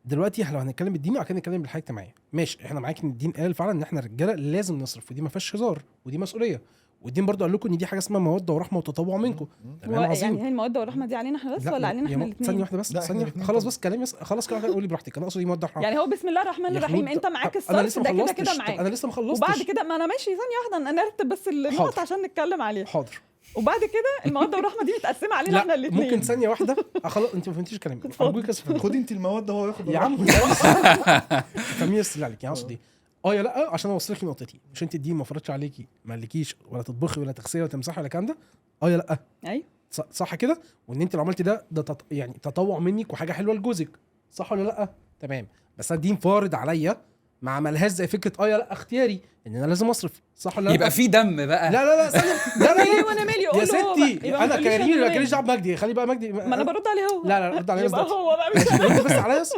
دلوقتي. احنا لو هنتكلم بالدين وبعد كده نتكلم بالحياه الاجتماعيه، ماشي، احنا معاك ان الدين قال فعلا ان احنا رجاله لازم نصرف، ودي ما فيهاش هزار، ودي مسؤوليه. والدين برضو قال لكم ان دي حاجه اسمها موده ورحمه وتطوع منكم. تمام، هو عظيم. يعني هي الموده والرحمه دي علينا احنا بس لا، ولا علينا يا احنا ثانيه الاثنين؟ واحده بس، لا، إحنا ثانيه الاتنين خلاص طبعا. بس كلامي خلاص كده قولي براحتك. انا اقصد ايه موده ورحمه. يعني هو بسم الله الرحمن يا الرحيم خلود، انت معاك انا الصرف لسه ده ما كده كده خلصتش. معاك. انا لسه ما خلصتش. وبعد كده ما انا ماشي ثانيه واحده نرتب بس النقط حاضر. عشان نتكلم عليه. حاضر. وبعد كده الموده والرحمه دي متقسمه علينا احنا لا الاثنين. ممكن ثانيه واحده. خلاص انت ما فهمتيش كلامي. ارجوك اسف. خد انت المواد هو ياخد يا عم الرحمة. فاهمين يسال عليك. يعني اقصد ايه؟ يا لا، عشان اوصل لك نقطتي. مش انت الدين ما فرضش عليكي مالكيش ولا تطبخي ولا تغسلي ولا تمسحي ولا الكلام ده. يا لا، ايوه صح كده. وان انت لو عملتي ده يعني تطوع منك وحاجه حلوه لجوزك، صح ولا لا؟ تمام. بس انا الدين فارض عليا ما عملهاش زي فكره يا لا اختياري ان انا لازم اصرف، صح ولا لا؟ يبقى في دم بقى. لا ثانيه. لا ليه وانا مالي؟ اقول يا له هو بقى. ستي يبقى ما انا تقوليش كريم ما مالي. كانش دعوه بمجدي. خلي بقى مجدي. ما انا برد عليه هو. لا رد عليا يبقى بس هو بقى مش بس عليا بس.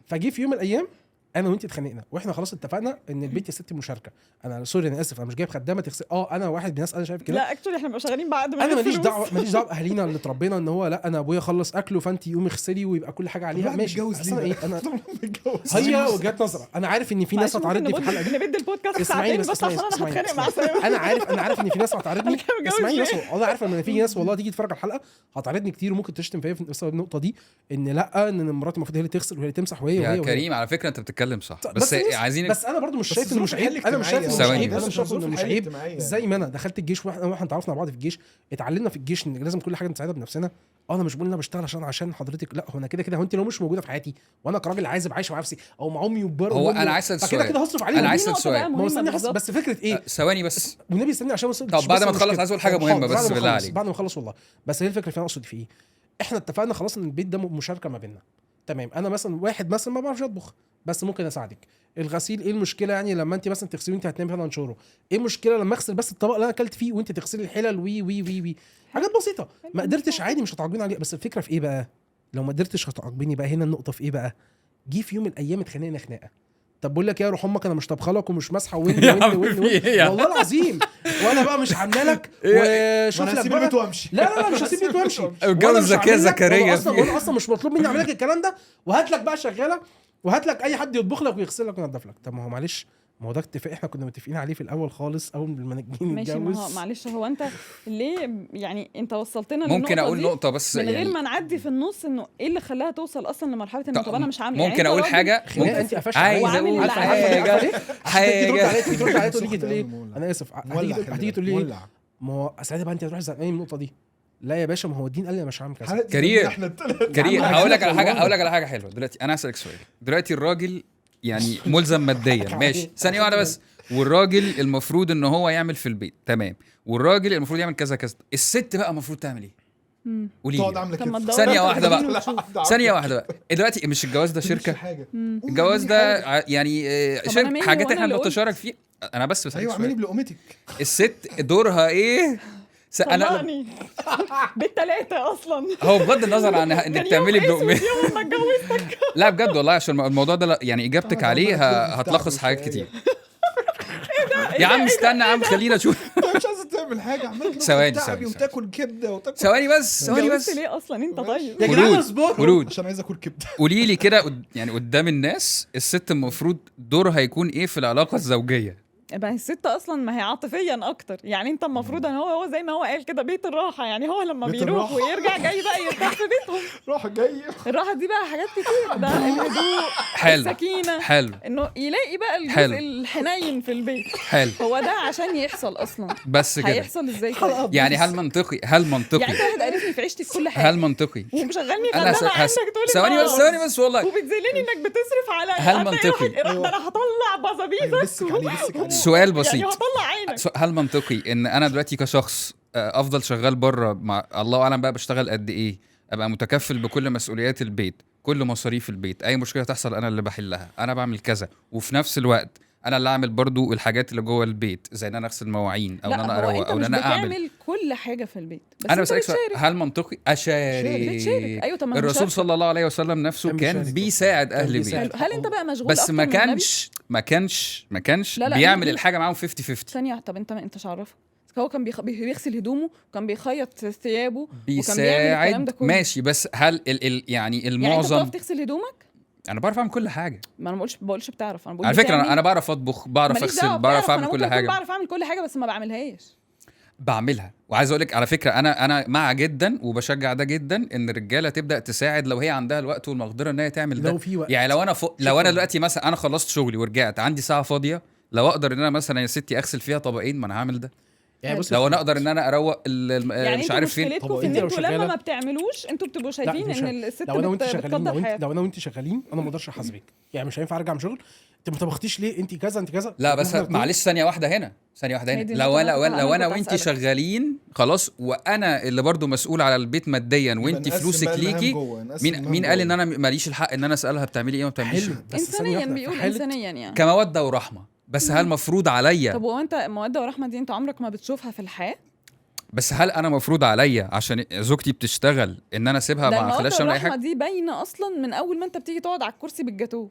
فجي في يوم من الايام انا وانت اتخانقنا واحنا خلاص اتفقنا ان البيت يا ستي مشاركه. انا سوري انا اسف، انا مش جايب خدامه تغسل. انا واحد من الناس انا شايف كده. لا اكشولي احنا بنبقى شغالين بعد ما انا نجيب ماليش فلوس. دعوه باهالينا اللي اتربينا ان هو لا انا ابويا خلص اكله فانت قومي اغسلي ويبقى كل حاجه عليها. ماشي متجوز أصل أنا ليه ايه انا متجوز هي وجهات نظر. انا عارف ان في ناس معلش ممكن هتعرضني في الحلقه دي. نبد البودكاست اسمعيني ساعتين بس، بس عشان انا اسمعيني. هتخانق مع سامي. انا عارف ان في ناس هتعرضني. أنا كده متجوز اسمعيني ليه؟ بس، والله عارف ان في ناس والله تيجي تتفرج على الحلقه هتعرضني كتير وممكن تشتم فيا بسبب النقطه دي. ان لا، ان مراتي المفروض هي اللي تغسل وهي اللي تمسح وهي يا وهي كريم على فكره انت بتتكلم صح، بس بس عايزين بس انا برضو مش بس شايف انه مش ظروف عيب. انا مش شايف انه مش ثواني عيب. بس. انا مش شايف انه مش عيب. اجتماعية. زي ما انا دخلت الجيش واحنا اتعرفنا على بعض في الجيش، اتعلمنا في الجيش ان لازم كل حاجه نساعدها بنفسنا. انا مش بقول انا بشتغل عشان حضرتك، لا، هو انا كده هو انت لو مش موجوده في حياتي وانا كراجل عايز عايش مع نفسي او مع امي وبر هو انا عايز اسال فكده سؤال. كده هصرف عليهم. انا دي عايز اسال نقطة بقى سؤال. ما هو مهمة استني بالظبط. بس فكره ايه. ثواني بس. والنبي استني عشان اوصل. طب بعد ما تخلص عايز اقول حاجه مهمه بس بالله عليك. بعد ما اخلص والله. بس هي الفكره فين اقصد في ايه. احنا اتفقنا خلاص ان البيت ده مشاركه ما بيننا. تمام. انا مثلا واحد مثلا ما بعرفش اطبخ بس ممكن اساعدك. الغسيل ايه المشكله يعني لما انت مثلا تغسلي وانت هتنامي فعلا انشره؟ ايه المشكله لما اغسل بس الطبق اللي انا اكلت فيه وانت تغسلي الحلل وي حاجات بسيطه. ما قدرتش عادي مش هتعاقبيني عليها. بس الفكره في ايه بقى؟ لو ما قدرتش هتعاقبيني بقى. هنا النقطه في ايه بقى؟ جه في يوم من الايام اتخانقنا خناقه. طب بقول لك يا روح امك انا مش طبخه لك ومش مسحه والله العظيم. وانا بقى مش عامله لك وشوف انا لك هسيب بقى. البيت وامشي. لا مش هسيب البيت وامشي. اتجوز وأنا مش زكية هعمل لك- زكريا وانا اصلا مش مطلوب مني اعمل لك الكلام ده. وهات لك بقى شغاله وهات لك اي حد يطبخ لك ويغسل لك وينضف لك. طب ما هو معلش، ما هو ده اتفاق احنا كنا متفقين عليه في الاول خالص اول ما نجي ماشي. ما هو نتجوز. معلش، هو انت ليه يعني انت وصلتنا ممكن للنقطة اقول دي نقطه بس من غير يعني ما نعدي في النص انه ايه اللي خلاها توصل اصلا لمرحله ان طب انا مش عامله. ممكن يعني اقول انت راجل حاجه خناقه انت قفشت عايز عليا. اقول وعامل حاجه ترد عليا تيجي تقول لي مولع. انا اسف. مولع، هتيجي تقول لي ايه؟ مولع. ما هو ساعتها بقى انت هتروح تزعلني من النقطه دي. لا يا باشا، ما هو الدين قال لي انا مش هعمل كذا. حلقة كريم. احنا التلاتة. كريم، عم هقول لك على والله. حاجه، هقول لك على حاجه حلوه دلوقتي. انا هسالك سؤال دلوقتي. الراجل يعني ملزم ماديا، ماشي، ثانيه واحده بس. والراجل المفروض ان هو يعمل في البيت، تمام. والراجل المفروض يعمل كذا كذا. الست بقى المفروض تعمل ايه؟ قولي تقعد لي. عامله طب ما كده. تدور ثانية على واحدة بقى. التلفزيون وتشوف. ثانيه واحده بقى. دلوقتي مش الجواز ده شركه؟ حاجه. الجواز ده يعني طب أنا شركه، مالي حاجات وأنا احنا اللي قلت؟ بنتشارك فيه. انا بس بسالك ايوه اعملي سؤال. بلقمتك. الست دورها ايه؟ انا طلعني بالثلاثه اصلا. هو بغض النظر عن انك تعملي بلقمه. يوم ما اتجوزتك. لا بجد والله، عشان الموضوع ده يعني اجابتك عليه هتلخص حاجات كتير. يا عم استنى يا عم، خلينا نشوف. انت مش عايز تعمل حاجه، عمال ثواني، تعبي ثواني. وتاكل كبده وتاكل. ثواني بس، ثواني اتجوزت بس. ليه اصلا انت طيب؟ يا جدعان ورود. اصبروا. ورود، عشان عايز اكل كبده. قولي لي كده يعني قدام الناس الست المفروض دورها يكون ايه في العلاقه الزوجيه؟ بقى الست اصلا ما هي عاطفيا اكتر. يعني انت المفروض ان هو زي ما هو قال كده بيت الراحه. يعني هو لما بيت بيروح الراحة. ويرجع جاي بقى يرتاح في بيتهم. راح جاي. الراحه دي بقى حاجات كتير. ده الهدوء، حلو، السكينه، حلو، انه يلاقي بقى حلو. الجزء الحنين في البيت. حلو. هو ده عشان يحصل اصلا. بس كده. هيحصل ازاي كده؟ يعني هل منطقي، هل يعني منطقي، انت واحد قرفني في عيشتي في كل حاجه هل منطقي ومشغلني انا فنانه عندك طول ثواني بس، النهار. ثواني بس والله. وبتذلني انك بتصرف عليا. هل هتلاقي منطقي؟ واحد ده انا هطلع أيوة، بزابيزك بسك عليه، بسك عليه. سؤال بسيط. يعني هطلع عينك. هل منطقي ان انا دلوقتي كشخص افضل شغال بره مع الله اعلم بقى بشتغل قد ايه، ابقى متكفل بكل مسؤوليات البيت، كل مصاريف البيت، اي مشكله تحصل انا اللي بحلها، انا بعمل كذا، وفي نفس الوقت انا اللي اعمل برضو الحاجات اللي جوه البيت زي ان انا اغسل مواعين او ان لا انا هو اروق انت او ان مش انا اعمل. بتعمل كل حاجه في البيت بس انا انت بسالك سؤال، بتشارك. هل منطقي اشارك؟ بتشارك. ايوه طب ما الرسول المشاركة. صلى الله عليه وسلم نفسه كان كان بيشارك. بيساعد اهل بيساعد. بيته، هل انت بقى مشغول بس أكتر ما من النبي؟ كانش لا، بيعمل مين؟ الحاجه معاهم 50-50. ثانيه. طب انت مش عارفه هو كان بيغسل هدومه وكان بيخيط ثيابه وكان بيعمل الكلام ده بيساعد كله. ماشي، بس هل يعني يعني انت المعظم بتعرف تغسل هدومك؟ انا بعرف اعمل كل حاجه. ما انا بقولش بتعرف، انا بقول على فكره بتعمل. انا بعرف اطبخ، بعرف ماليش اغسل، دعوة بعرف بتعرف، اعمل أنا كل ممكن أكون حاجه. بعرف اعمل كل حاجه بس ما بعملهاش. بعملها. وعايز اقول لك على فكره انا مع جدا وبشجع ده جدا ان الرجاله تبدا تساعد لو هي عندها الوقت والمقدره ان هي تعمل ده. لو في وقت. يعني لو انا دلوقتي مثلا انا خلصت شغلي ورجعت عندي ساعه فاضيه، لو اقدر ان انا مثلا يا ستي اغسل فيها طبقين ما انا هعمل ده. يعني بص لو انا اقدر ان انا اروق يعني مش انتوا عارف فين. مشكلتكم طب في ان انت لو انتوا لما شغالة- ما بتعملوش انتوا بتبقوا شايفين مش ان الست لو انا وانت شغالين، بتقدر حياتها. لو انا وانت شغالين انا ما اقدرش احاسبك. يعني مش هينفع ارجع من شغل انت ما طبختيش ليه، انت كذا انت كذا. لا بس إحنا الاتنين- معلش ثانيه واحده هنا، ثانيه واحده هي هنا. دي لو النقطة انا اللي لو أنا انا كنت وانت هسألك. شغالين خلاص وانا اللي برضو مسؤول على البيت ماديا وانت فلوسك ليكي، مين قال ان انا ماليش الحق ان انا اسالها بتعملي ايه وما بتعمليش؟ حلو بس ثانية انسانيا واحدة، في بيقول حالة انسانيا يعني. كموده ورحمه. بس هل مفروض عليا؟ طب هو انت موده ورحمه دي انت عمرك ما بتشوفها في الحياه؟ بس هل انا مفروض عليا عشان زوجتي بتشتغل ان انا اسيبها ده ما الموده اخليهاش تعمل اي والرحمه حاجه؟ دي باينه اصلا من اول ما انت بتيجي تقعد على الكرسي بالجاتوه.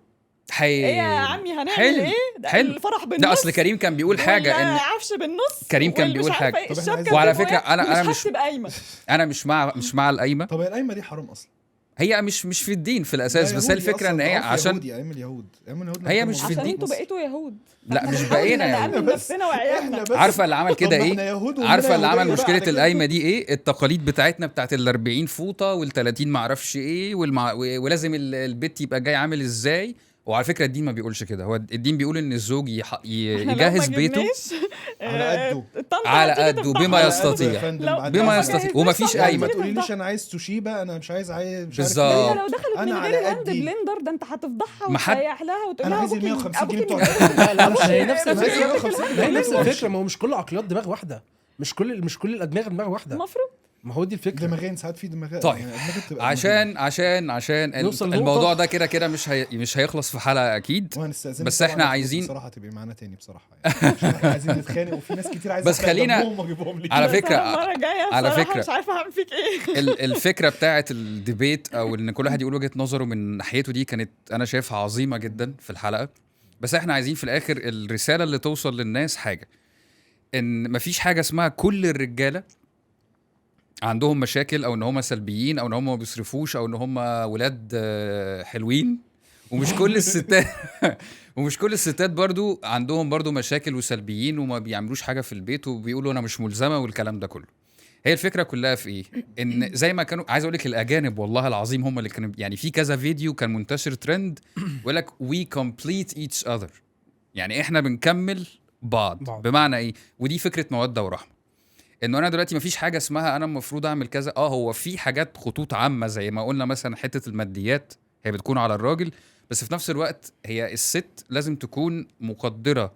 حلو. ايه يا عمي هنعمل حلو. ايه؟ ده حلو. الفرح بالنص. لا اصل كريم كان بيقول حاجه ان عفش بالنص. كريم كان والمش بيقول عارفة حاجة. ايه، طب احنا الشبكة وعلى بتبقى فكرة أنا ومش مش- هتبقى قايمه. انا مش مع القايمه. طب هي القايمه دي حرام اصلا. هي مش في الدين في الاساس، لا،بس هي يهودي الفكره ان أصلاً، هي عرف عشان يهودي ايام اليهود لما هي كانوا مش في موجودين عشان الدين. انتوا مصر. بقيتوا يهود. لا فاحنا مش بنحاول بقينا نقلل يهود. نفسنا وعيالنا. بس. عارفه اللي عمل كده طب ما ايه؟ احنا يهود ومننا عارفه اللي يهودية عمل بقى مشكله على كده. القايمه دي ايه؟ التقاليد بتاعتنا بتاعت ال40 فوطه وال30 معرفش ايه ولازم البيت يبقى جاي عامل ازاي. وعلى فكره الدين ما بيقولش كده. هو الدين بيقول ان الزوج إحنا لو يجهز ما بيته جبناش، على قده. الطنطا على هتيجي قده تفتحها. بما على يستطيع. قده يا فندم، لو- بعد بما ما يستطيع جهزناش ومفيش طبعاً. قايمة. ما تقوليليش انا عايز توشيبا، انا مش عايز بالظبط. ده لو دخلت من أنا غير على الهاند قدي. بلندر ده انت هتفضحها ما حد- وتريح لها وتقول انا لها عايز ال أبوكي- 150 جنيه أبوكي بتوع لا لا مش هي نفس أنا عايز الفكره. 150 ما هي جنيه. نفس الفكره. ما هو مش كل عقليات دماغ واحده. مش كل الادماغ دماغ واحده. المفروض ما هو دي الفكره. دماغين ساعات في دماغين طيب. يعني دماغ بتبقى عشان نوصل الموضوع لنقطة. ده كده مش هيخلص في حلقه اكيد. وهنستأذنك بس طبعاً إحنا يا عايزين- بصراحه تبقى معانا تاني بصراحه يعني عشان إحنا عايزين نتخانق وفي ناس كتير عايزه بس خلينا- واجيبهم لي على بس فكرة- أنا المره الجايه على بصراحة فكرة- مش عارفه هعمل فيك ايه. الفكره بتاعت الديبيت او ان كل واحد يقول وجهه نظره من ناحيته دي كانت انا شايفها عظيمه جدا في الحلقه. بس احنا عايزين في الاخر الرساله اللي توصل للناس حاجه، ان مفيش حاجه اسمها كل الرجاله عندهم مشاكل او ان هم سلبيين او ان هم ما بيصرفوش او ان هم ولاد حلوين. ومش كل الستات ومش كل الستات برضو عندهم برضو مشاكل وسلبيين وما بيعملوش حاجه في البيت وبيقولوا انا مش ملزمه والكلام ده كله. هي الفكره كلها في ايه؟ ان زي ما كانوا عايز اقول لك الاجانب والله العظيم هم اللي كانوا يعني في كذا فيديو كان منتشر ترند بيقول لك وي كومبليت ايتش اذر، يعني احنا بنكمل بعض. بمعنى ايه؟ ودي فكره موده ورحمه. انه انا دلوقتي مفيش حاجه اسمها انا المفروض اعمل كذا. هو في حاجات خطوط عامه زي ما قلنا مثلا حته الماديات هي بتكون على الراجل، بس في نفس الوقت هي الست لازم تكون مقدره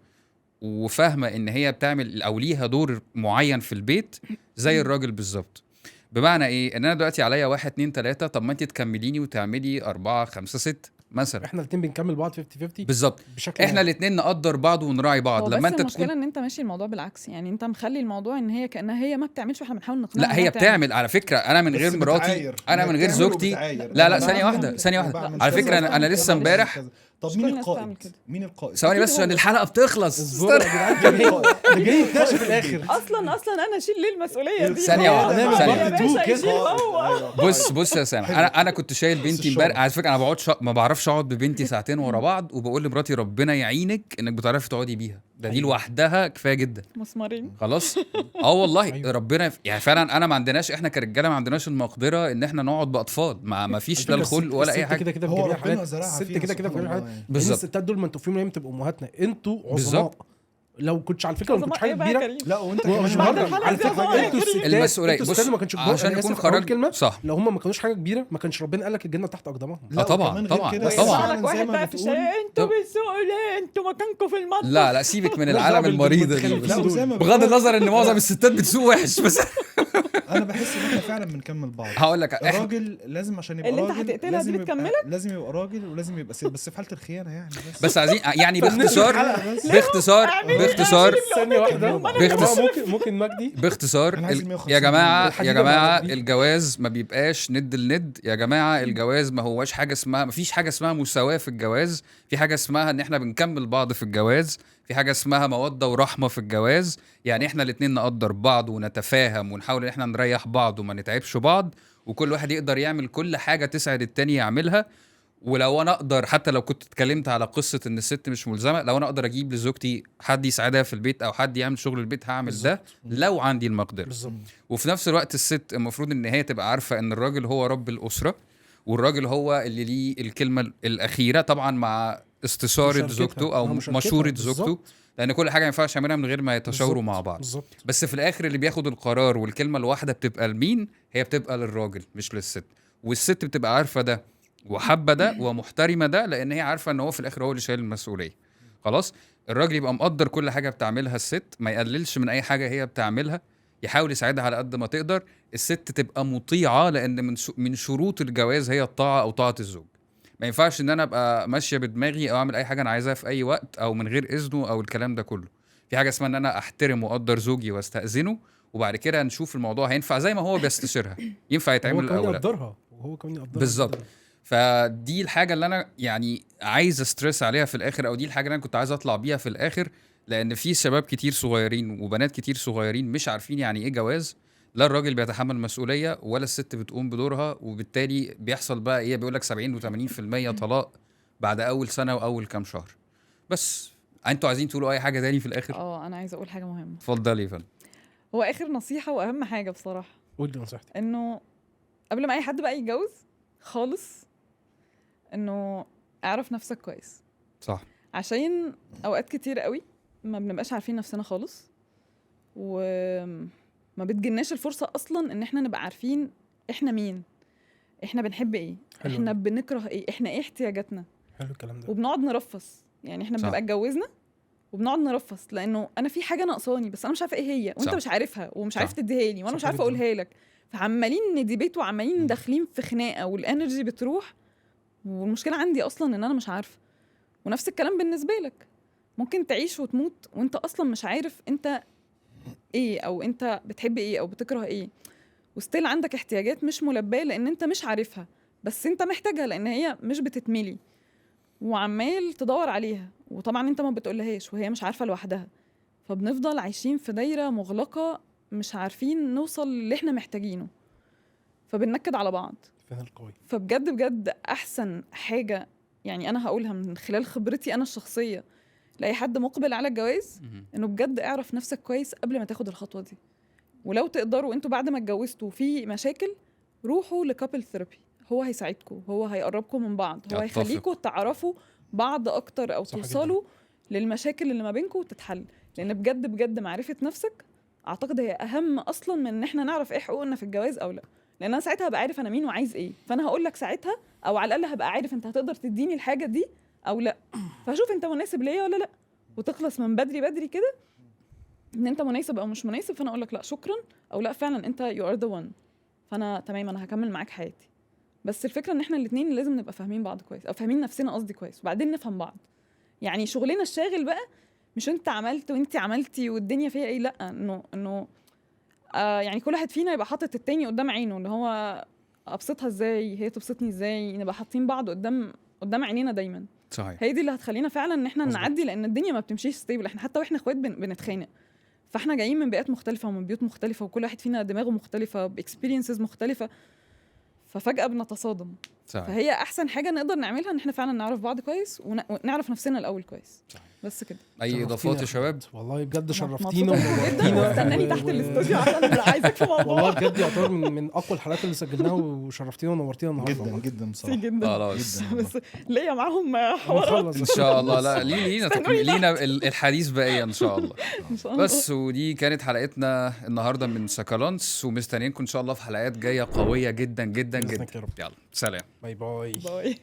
وفاهمه ان هي بتعمل او ليها دور معين في البيت زي الراجل بالظبط. بمعنى ايه؟ ان انا دلوقتي عليا 1 2 3، طب ما انت تكمليني وتعملي 4 5 6 مثلا. احنا الاثنين بنكمل بعض 50-50 بالظبط، بشكل احنا الاثنين نقدر بعض ونراعي بعض. هو لما بس انت المشكله تكون ان انت ماشي الموضوع بالعكس، يعني انت مخلي الموضوع ان هي كانها هي ما بتعملش واحنا بنحاول نقنعها لا إنها هي بتعمل على فكره. انا من غير بس مراتي، بتعاير. انا هي من غير بتعمل زوجتي. وبتعاير. لا أنا ثانيه بعمل واحده ثانيه واحده. وبعمل على كذا فكره انا وبعمل لسه كذا امبارح وبعمل كذا. طب مش مين كل الناس بتعمل القائد؟ كده. مين القائد؟ ثواني بس عشان الحلقه بتخلص. اصبر يا جدعان ده جاي يتناقش في الاخر. اصلا انا اشيل ليه المسؤوليه دي؟ ثانية هو واحدة، هو ثانية. يا باشا كده. يشيل هو. بص يا سامح، انا كنت شايل بنتي امبارح. على فكره انا ما بعرفش اقعد ببنتي ساعتين ورا بعض، وبقول لمراتي ربنا يعينك انك بتعرفي تقعدي بيها. دي لوحدها كفايه جدا. مسمارين. خلاص. والله ربنا يعني فعلا انا ما عندناش، احنا كرجاله ما عندناش المقدره ان احنا نقعد باطفال. ما فيش لا الخلق ولا اي حاجه. كده في هو جميع ربنا الحالات زرعها الست فينا كده في سبحان جميع الحالات. الله يعني. لان بالظبط. الستات دول ما انتوا فيهم تبقوا امهاتنا، انتوا عظماء. بالظبط. لو كنتش على فكره ما كنتش عظماء حاجه إيه بقى يا كبيره. كريم؟ لا وانت مش كمان بعد مرة. الحلقة على دي فكره عظماء يا انتوا كريم. الستات المسؤولية. انتوا بص، الستات ما كانش عشان أنا نكون آسف أقول خرج كلمه صح. لو هم ما كانوش حاجه كبيره ما كانش ربنا قال لك الجنه تحت اقدامهم. لا طبعاً، وكمان غير طبعاً، كده طبعاً. فعلاً يطلع لك زي واحد ما بقى في بتقول. الشارع انتوا طب- بتسوقوا ليه؟ انتوا مكانكم في المطبخ. لا سيبك من لا، العالم صعب المريض المتخلفين لا دول. وزي ما بغض بتقول، النظر ان معظم الستات بتسوق وحش، بس انا بحس ان احنا فعلا بنكمل بعض. هقول لك الراجل لازم عشان يبقى اللي انت راجل هتقتلها لازم دي يبقى- بتكملك؟ لازم يبقى راجل ولازم يبقى ست، بس في حاله الخيانه يعني. بس عايزين يعني باختصار اعملي- باختصار ثانيه واحده باختصار. ممكن مجدي باختصار أنا عايز 150 يا جماعه الحديدة يا جماعه مع دي. الجواز ما بيبقاش ند لند يا جماعه. الجواز ما هواش حاجه اسمها، ما فيش حاجه اسمها مساواه في الجواز. في حاجه اسمها ان احنا بنكمل بعض في الجواز. في حاجه اسمها موده ورحمه في الجواز. يعني احنا الاتنين نقدر بعض ونتفاهم ونحاول ان احنا نريح بعض وما نتعبش بعض، وكل واحد يقدر يعمل كل حاجه تسعد التاني يعملها. ولو انا اقدر، حتى لو كنت اتكلمت على قصه ان الست مش ملزمه، لو انا اقدر اجيب لزوجتي حد يساعدها في البيت او حد يعمل شغل البيت هعمل ده لو عندي المقدره. بالظبط. وفي نفس الوقت الست المفروض ان هي تبقى عارفه ان الراجل هو رب الاسره، والراجل هو اللي ليه الكلمه الاخيره، طبعا مع استشاره مشاركتها. زوجته او مشاركتها. مشوره زوجته، بالظبط. لان كل حاجه ما ينفعش يعملها من غير ما يتشاوروا بالظبط. مع بعض. بالظبط. بس في الاخر اللي بياخد القرار والكلمه الواحده بتبقى لمين؟ هي بتبقى للراجل مش للست. والست بتبقى عارفه ده وحابه ده ومحترمه ده، لان هي عارفه ان هو في الاخر هو اللي شايل المسؤوليه. خلاص. الراجل يبقى مقدر كل حاجه بتعملها الست، ما يقللش من اي حاجه هي بتعملها، يحاول يساعدها على قد ما تقدر. الست تبقى مطيعه، لان من شروط الجواز هي الطاعه او طاعه الزوج. ما ينفعش ان انا ابقى ماشيه بدماغي او اعمل اي حاجه انا عايزاها في اي وقت او من غير اذنه او الكلام ده كله. في حاجه اسمها ان انا احترم واقدر زوجي واستاذنه، وبعد كده نشوف الموضوع هينفع زي ما هو بيستشيرها ينفع يتعمل هو كمان او لا. يقدرها وهو كمان يقدرها بالظبط. جداً. فدي الحاجه اللي انا يعني عايز استرس عليها في الاخر، او دي الحاجه اللي انا كنت عايز اطلع بيها في الاخر. لان في شباب كتير صغيرين وبنات كتير صغيرين مش عارفين يعني ايه جواز. لا الراجل بيتحمل مسؤوليه ولا الست بتقوم بدورها، وبالتالي بيحصل بقى ايه، بيقول لك 70 و80% طلاق بعد اول سنه واول كام شهر. بس انتوا عايزين تقولوا اي حاجه تاني في الاخر؟ انا عايزه اقول حاجه مهمه. اتفضلي يا فندم. هو اخر نصيحه واهم حاجه بصراحه، قول لي نصيحتي. انه قبل ما اي حد بقى يتجوز خالص، انه اعرف نفسك كويس. صح. عشان اوقات كتير قوي ما بنبقاش عارفين نفسنا خالص، وما بتجيلناش الفرصه اصلا ان احنا نبقى عارفين احنا مين، احنا بنحب ايه، حلو. احنا بنكره ايه، احنا ايه احتياجاتنا، حلو الكلام ده. وبنقعد نرفص. يعني احنا صح. بنبقى اتجوزنا وبنقعد نرفص لانه انا في حاجه ناقصاني بس انا مش عارفه ايه هي وانت صح. مش عارفها ومش صح. عارف تديها لي وانا مش صح عارفه جداً. اقولها لك. فعمالين نديبيت وعمالين داخلين في خناقه والانرجي بتروح والمشكله عندي اصلا ان انا مش عارفه. ونفس الكلام بالنسبه لك، ممكن تعيش وتموت وانت اصلا مش عارف انت ايه او انت بتحب ايه او بتكره ايه، وستيل عندك احتياجات مش ملبيه لان انت مش عارفها بس انت محتاجها لان هي مش بتتملي وعمال تدور عليها وطبعا انت ما بتقولهاش وهي مش عارفه لوحدها. فبنفضل عايشين في دايره مغلقه مش عارفين نوصل اللي احنا محتاجينه فبننكد على بعض. فين القوي؟ فبجد بجد احسن حاجه يعني انا هقولها من خلال خبرتي انا الشخصيه لاي حد مقبل على الجواز انه بجد اعرف نفسك كويس قبل ما تاخد الخطوه دي. ولو تقدروا انتوا بعد ما اتجوزتوا في مشاكل روحوا لكابل ثيرابي، هو هيساعدكم، هو هيقربكم من بعض، هو أتفق. هيخليكم تعرفوا بعض اكتر او صح توصلوا للمشاكل اللي ما بينكم وتتحل. لان بجد بجد معرفه نفسك اعتقد هي اهم اصلا من ان احنا نعرف ايه حقوقنا في الجواز او لا. لان انا ساعتها هبقى عارف انا مين وعايز ايه فانا هقول لك ساعتها او على الاقل هبقى عارف انت هتقدر تديني الحاجه دي او لا. فهشوف انت مناسب ليا ولا لا وتخلص من بدري بدري كده ان انت مناسب او مش مناسب فانا اقول لك لا شكرا او لا فعلا انت you are the one فانا تمام انا هكمل معاك حياتي. بس الفكره ان احنا الاثنين لازم نبقى فاهمين بعض كويس او فاهمين نفسنا قصدي كويس وبعدين نفهم بعض. يعني شغلنا الشاغل بقى مش انت عملت وانت عملتي والدنيا فيها ايه، لا انه يعني كل واحد فينا يبقى حاطط التاني قدام عينه اللي هو ابسطها ازاي هي تبسطني ازاي نبقى حاطين بعض قدام عينينا دايما. صحيح. هي دي اللي هتخلينا فعلا ان احنا مظبوط. نعدي لان الدنيا ما بتمشيش ستيبل. احنا حتى واحنا اخوات بنتخانق فاحنا جايين من بيئات مختلفه ومن بيوت مختلفه وكل واحد فينا دماغه مختلفه باكسبيرينسز مختلفه ففجاه بنتصادم. صحيح. فهي احسن حاجه نقدر نعملها ان احنا فعلا نعرف بعض كويس ونعرف نفسنا الاول كويس. صحيح. بس كده. اي شرفتينا اضافات يا شباب؟ أحمد. والله بجد مبسوطة شرفتينا جدا ونورتينا واستناني تحت الاستوديو عشان عايزك في والله موضوع بجد يعتبر من اقوى الحلقات اللي سجلناها وشرفتينا ونورتينا النهارده جدا والله. جدا كتير بصراحه جدا خلاص جدا بس ليا معاهم حوارات هنخلص ان شاء الله. لا لينا استنوني لينا الحديث بقية ان شاء الله. ان شاء الله. بس ودي كانت حلقتنا النهارده من سكالانس ومستنيينكم ان شاء الله في حلقات جايه قويه جدا جدا بإذنك جدا. يا رب. يلا سلام. باي باي باي. باي.